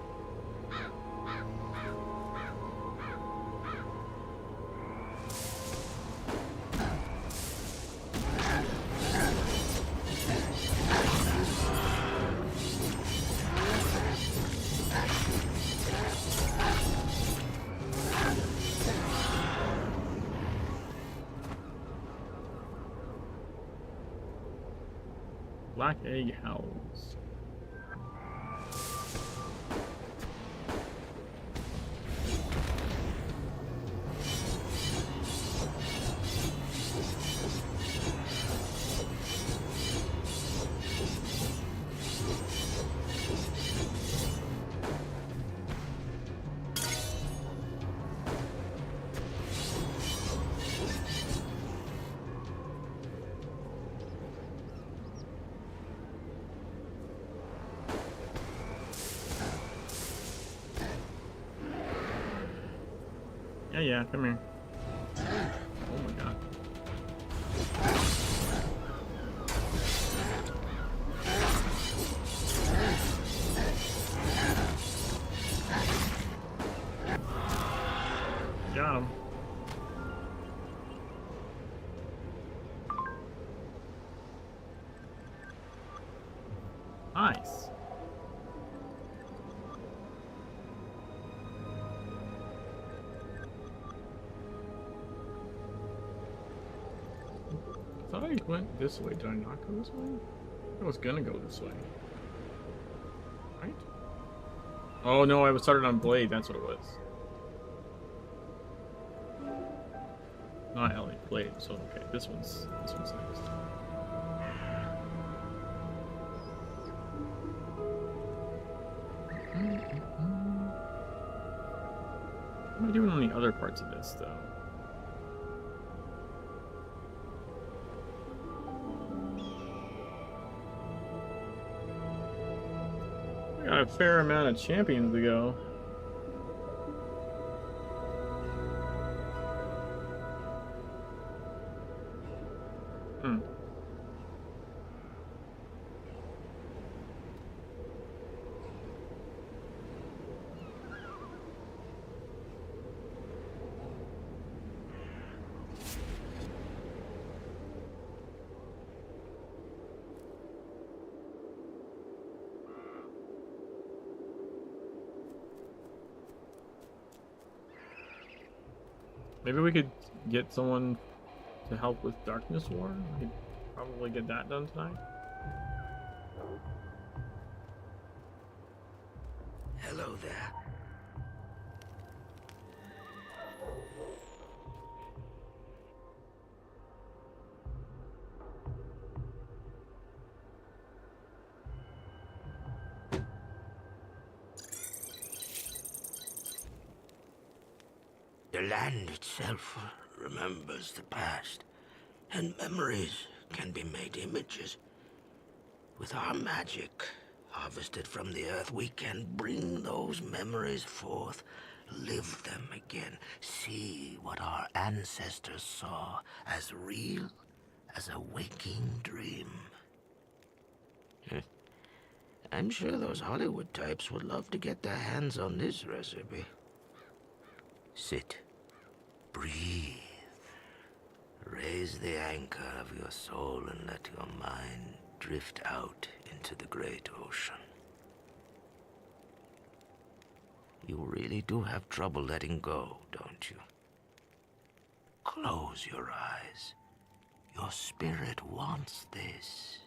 Black Egg Howls. Yeah, come here. Oh my god. Got him. Nice. I thought I went this way. Did I not go this way? I was gonna go this way. Right? Oh no, I was started on Blade. That's what it was. Not Ellie, Blade. So okay, this one's next. What am I doing on the other parts of this, though? I got a fair amount of champions to go. Maybe we could get someone to help with Darkness War. We could probably get that done tonight. Hello there. The land itself remembers the past, and memories can be made images. With our magic, harvested from the earth, we can bring those memories forth, live them again, see what our ancestors saw as real as a waking dream. I'm sure those Hollywood types would love to get their hands on this recipe. Sit. Breathe. Raise the anchor of your soul and let your mind drift out into the great ocean. You really do have trouble letting go, don't you? Close your eyes. Your spirit wants this.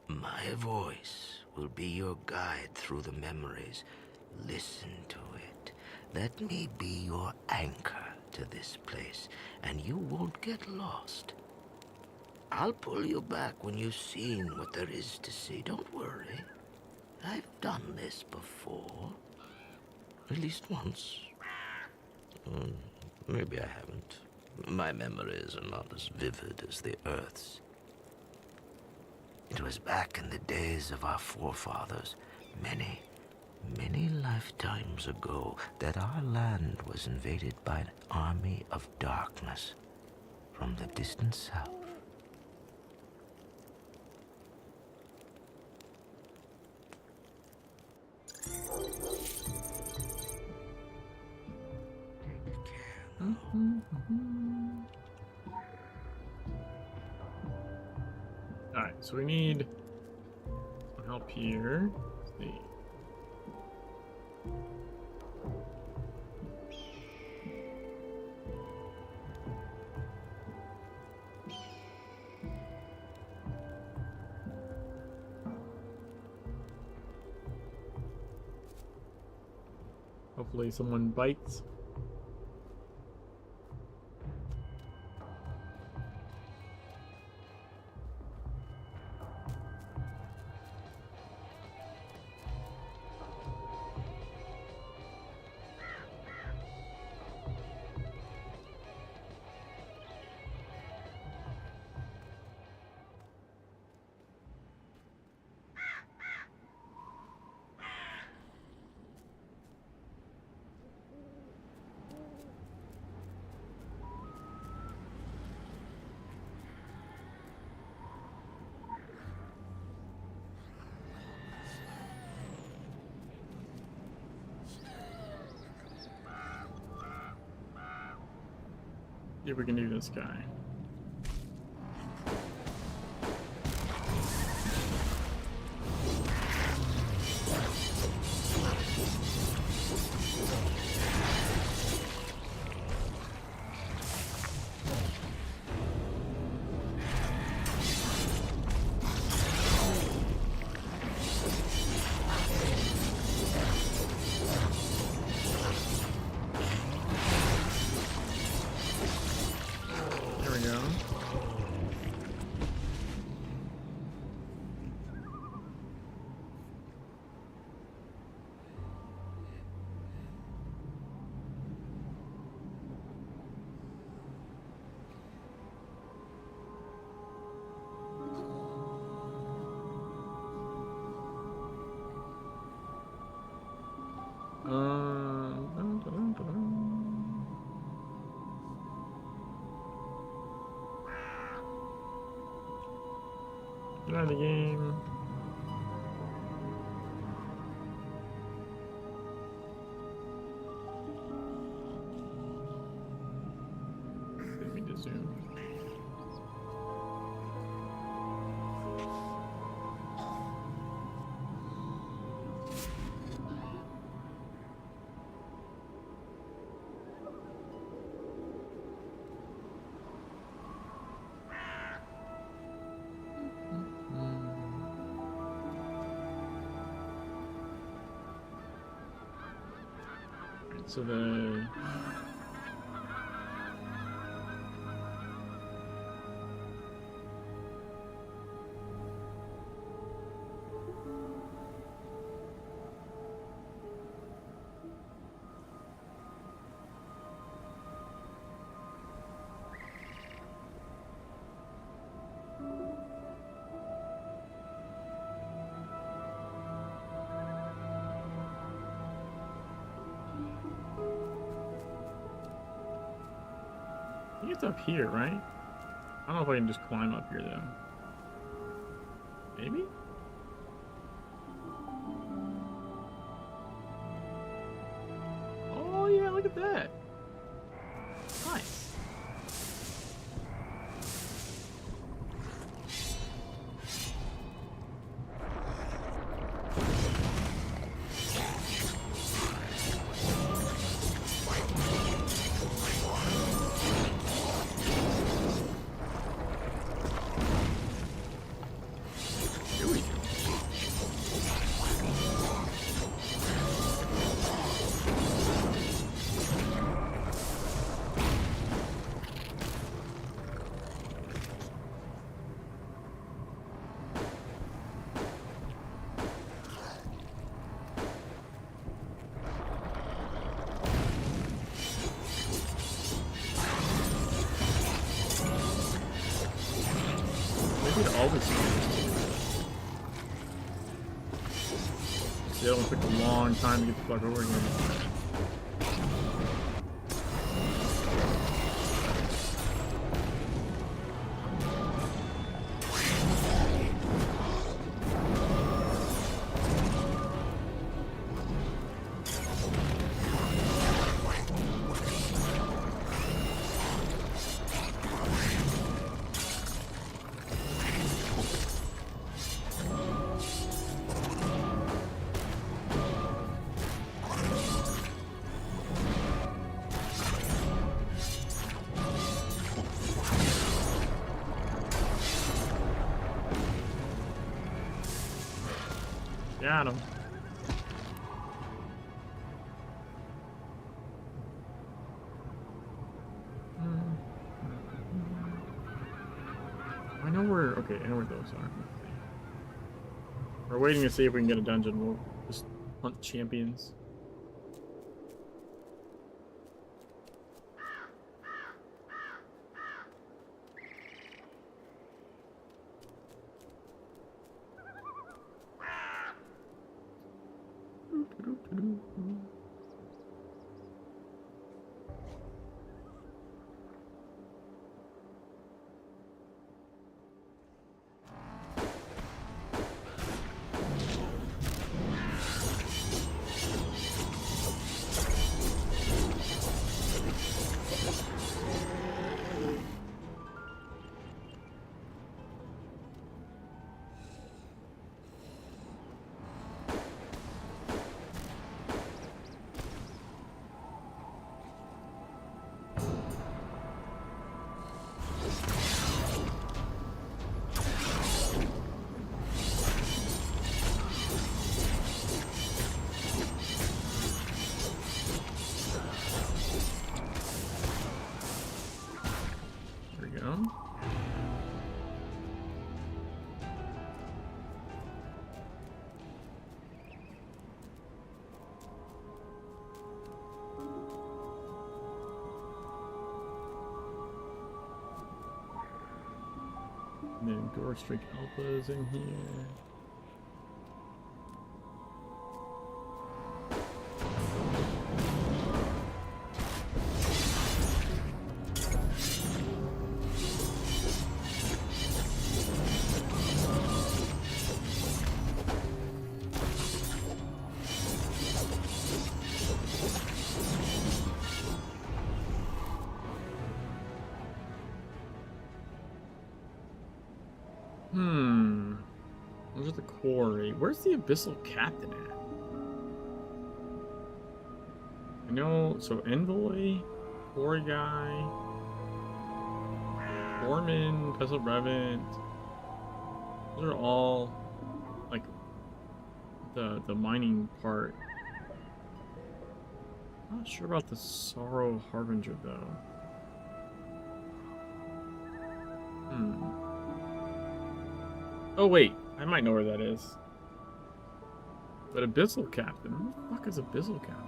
My voice will be your guide through the memories. Listen to it. Let me be your anchor to this place, and you won't get lost. I'll pull you back when you've seen what there is to see. Don't worry. I've done this before. At least once. Maybe I haven't. My memories are not as vivid as the Earth's. It was back in the days of our forefathers, many lifetimes ago, that our land was invaded by an army of darkness from the distant south. Alright, so we need some help here. Let's see. Hopefully someone bites. See if we can do this guy. out of the game. Let me just zoom. So the I think it's up here, right? I don't know if I can just climb up here though. Maybe? Oh yeah, look at that. Nice. Here we go. Maybe it always see, that one took a long time to get the fuck over here. Got him. I know where. Okay, I know where those are. We're waiting to see if we can get a dungeon. We'll just hunt champions. There we go. And then Gorstrick Alpha's in here. Where's the quarry? Where's the abyssal captain at? I know, so envoy, quarry guy, foreman, pestle brevet. Those are all like the mining part. I'm not sure about the Sorrow Harbinger though. Oh wait, I might know where that is. But Abyssal Captain? Who the fuck is Abyssal Captain?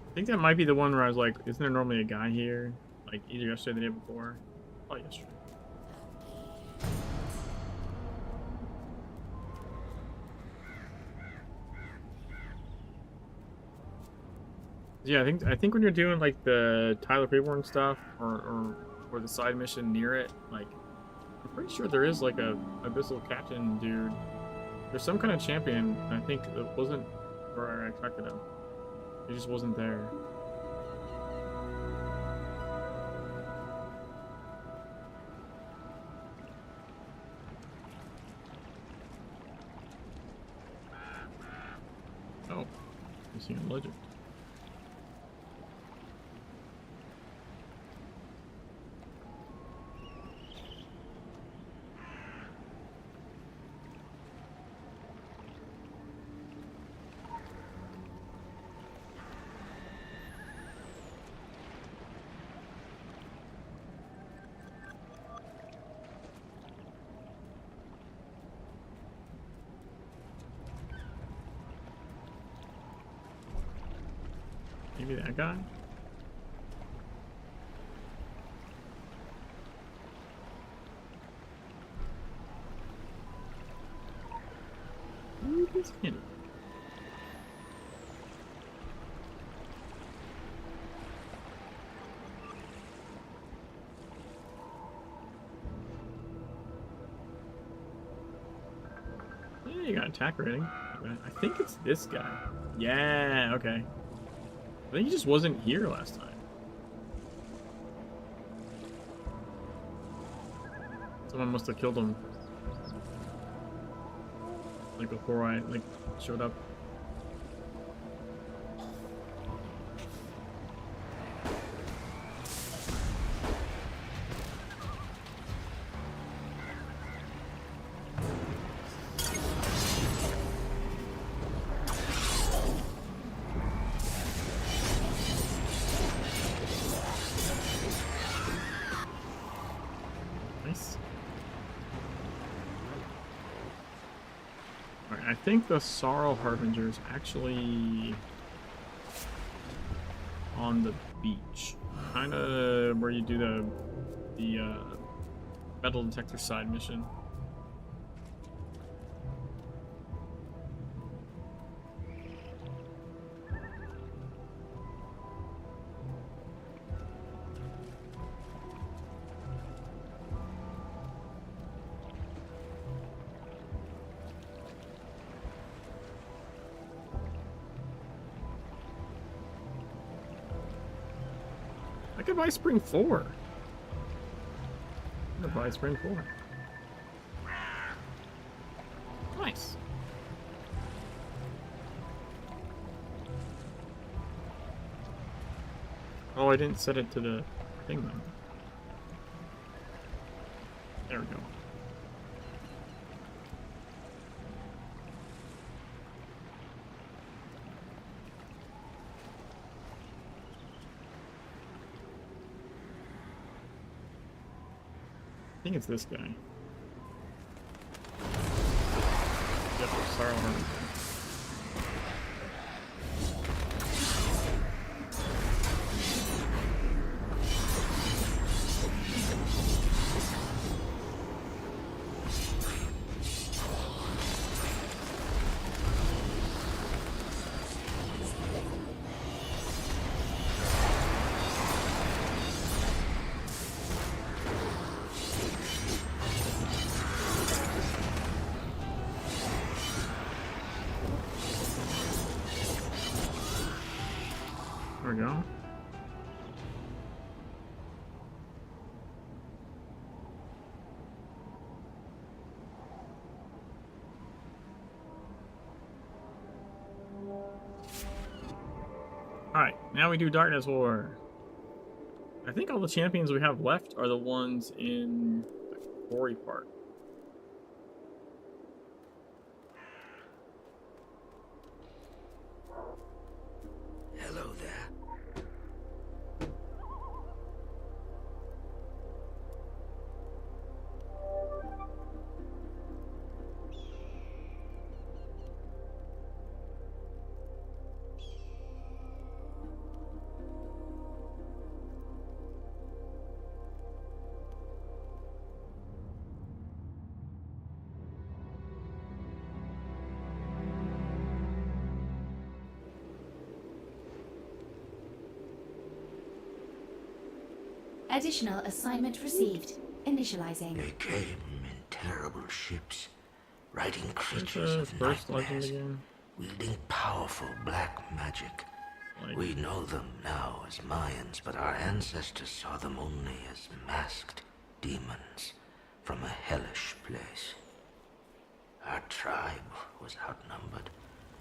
I think that might be the one where I was like, isn't there normally a guy here? Like either yesterday or the day before? Oh, yesterday. Yeah, I think when you're doing like the Tyler Freeborn stuff or the side mission near it, like I'm pretty sure there is like a Abyssal Captain dude. There's some kind of champion. I think it wasn't where I expected him. He just wasn't there. Oh, I'm seeing a legend. Maybe that guy? Who is him? Yeah, you got attack rating. I think it's this guy. Yeah, okay. I think he just wasn't here last time. Someone must have killed him. Like before I showed up. I think the Sorrow Harbinger is actually on the beach, kind of where you do the metal detector side mission. I could buy Spring 4. I'm gonna buy Spring 4. Nice. Oh, I didn't set it to the thing then. There we go. I think it's this guy. Yep, Sorrow Harbinger. Alright, now we do Darkness War. I think all the champions we have left are the ones in the quarry part. Hello there. Additional assignment received. Initializing. They came in terrible ships, riding What's creatures the of first legend nightmares, again? wielding powerful black magic. Like, We know them now as Mayans, but our ancestors saw them only as masked demons from a hellish place. Our tribe was outnumbered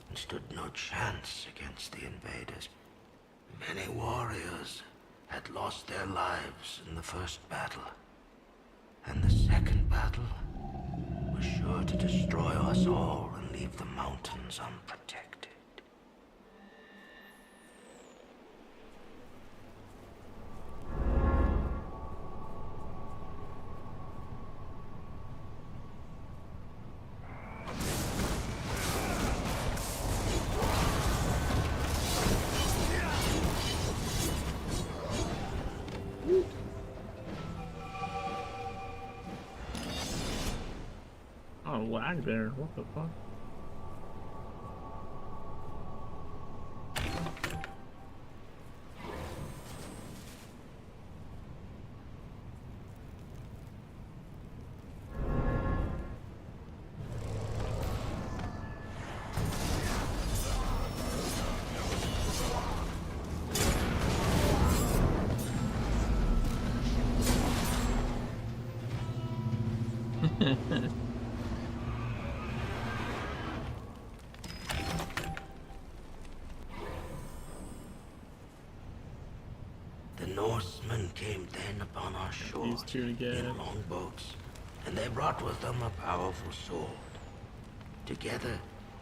and stood no chance against the invaders. Many warriors had lost their lives in the first battle, and the second battle was sure to destroy us all and leave the mountains unprotected. oh, lag there. What the fuck? The Norsemen came then upon our shores These two together. in longboats, and they brought with them a powerful sword. Together,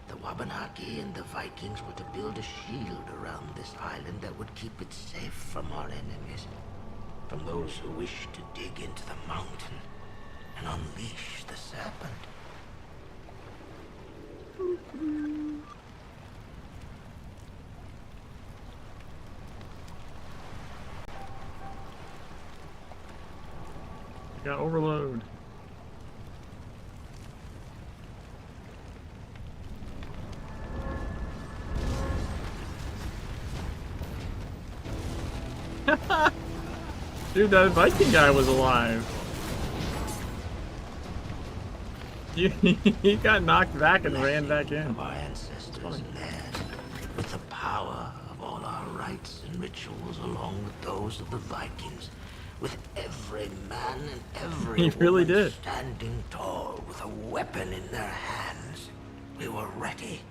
the Wabanaki and the Vikings were to build a shield around this island that would keep it safe from our enemies, from those who wished to dig into the mountain and unleash the serpent. Got overload. Dude, that Viking guy was alive. He got knocked back and ran back in. Of our ancestors and theirs, with the power of all our rites and rituals along with those of the Vikings, with every man and every He really woman did. standing tall with a weapon in their hands. We were ready.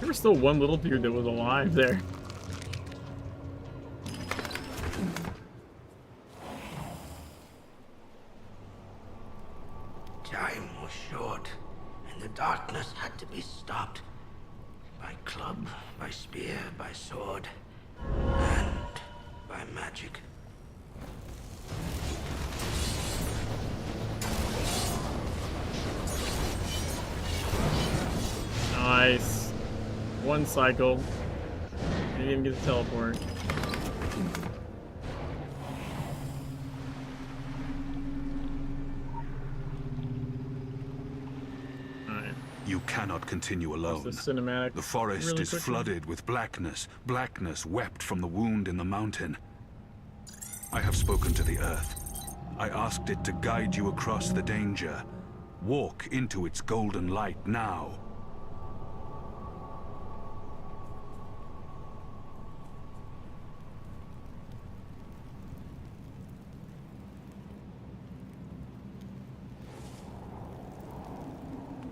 There was still one little dude that was alive there. Time was short, and the darkness had to be stopped. By club, by spear, by sword, and by magic. Nice. One cycle. Didn't even get to teleport. Alright. You cannot continue alone. The cinematic. The forest really is quickly. flooded with blackness. Blackness wept from the wound in the mountain. I have spoken to the earth. I asked it to guide you across the danger. Walk into its golden light now.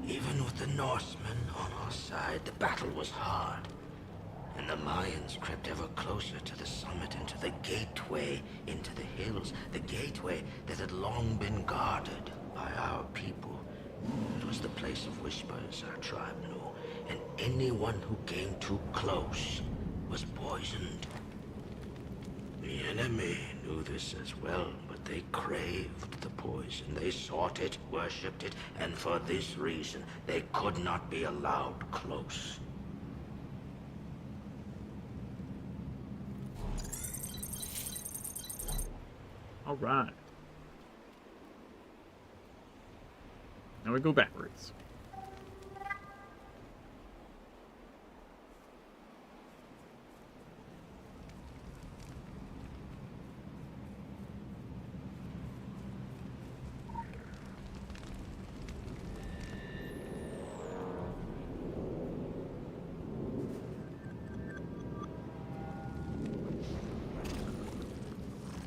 Even with the Norsemen on our side, the battle was hard. And the Mayans crept ever closer to the summit and to the gateway into the hills. The gateway that had long been guarded by our people. It was the place of whispers, our tribe knew. And anyone who came too close was poisoned. The enemy knew this as well, but they craved the poison. They sought it, worshipped it, and for this reason, they could not be allowed close. All right. Now we go backwards.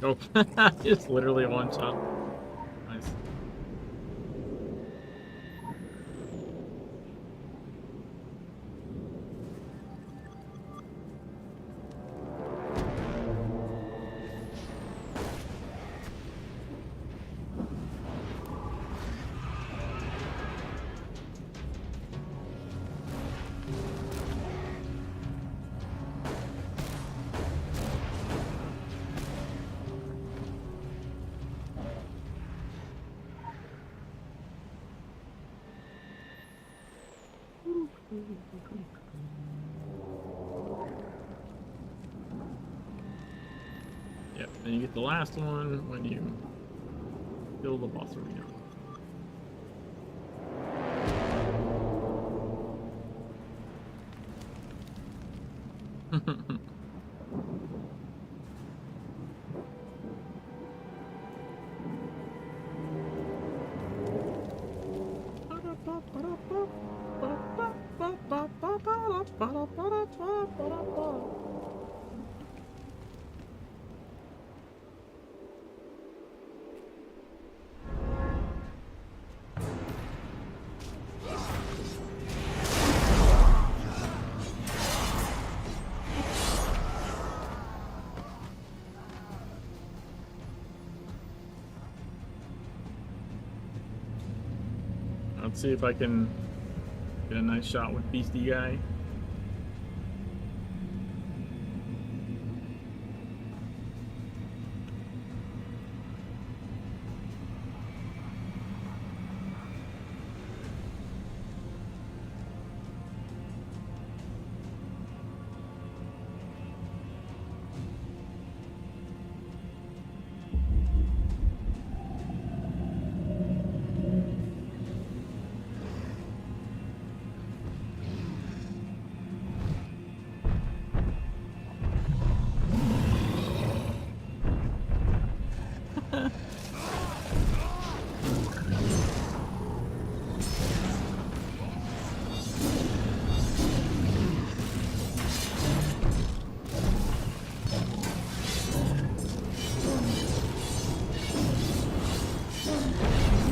Oh, just literally one shot. Nice. Yep, and you get the last one when you kill the boss arena. Let's see if I can get a nice shot with Beastie Guy.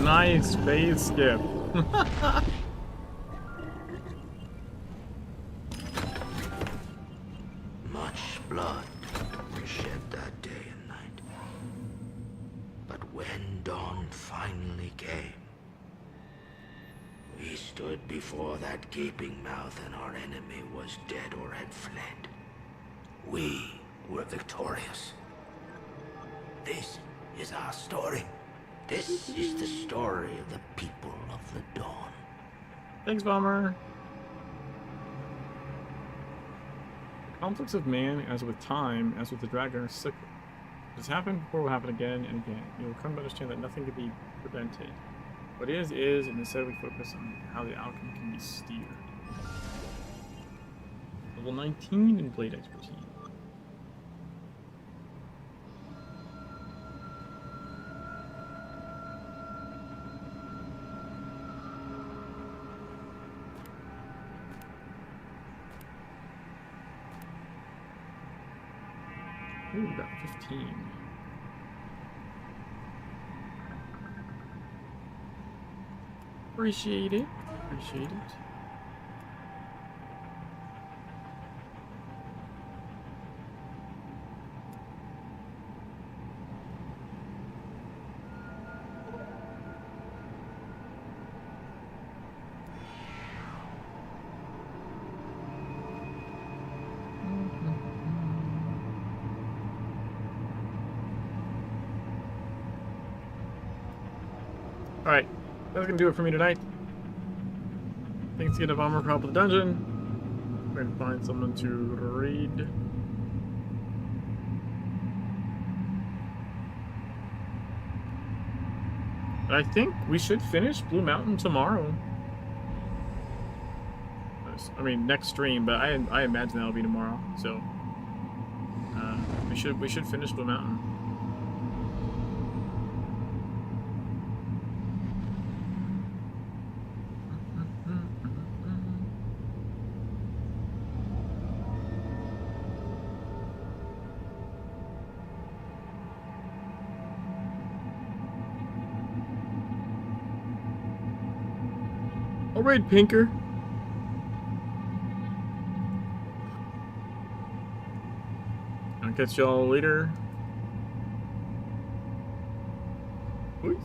Nice phase skip. Much blood was shed that day and night. But when dawn finally came, we stood before that gaping mouth and our enemy was dead or had fled. We were victorious. This is our story. This is the story of the people of the dawn. Thanks, Bomber. Conflicts of man, as with time, as with the dragon, are cyclical. It has happened before, will happen again and again. You will come to understand that nothing can be prevented. What is, and instead we focus on how the alchemy can be steered. Level 19 in blade expertise. Ooh, got 15. Appreciate it. Appreciate it. Alright, that's gonna do it for me tonight. Thanks again to Bomber for help with the dungeon. We're gonna find someone to raid. But I think we should finish Blue Mountain tomorrow. I mean, next stream, but I imagine that'll be tomorrow. So we should finish Blue Mountain. Alright, Pinker. I'll catch y'all later. Peace.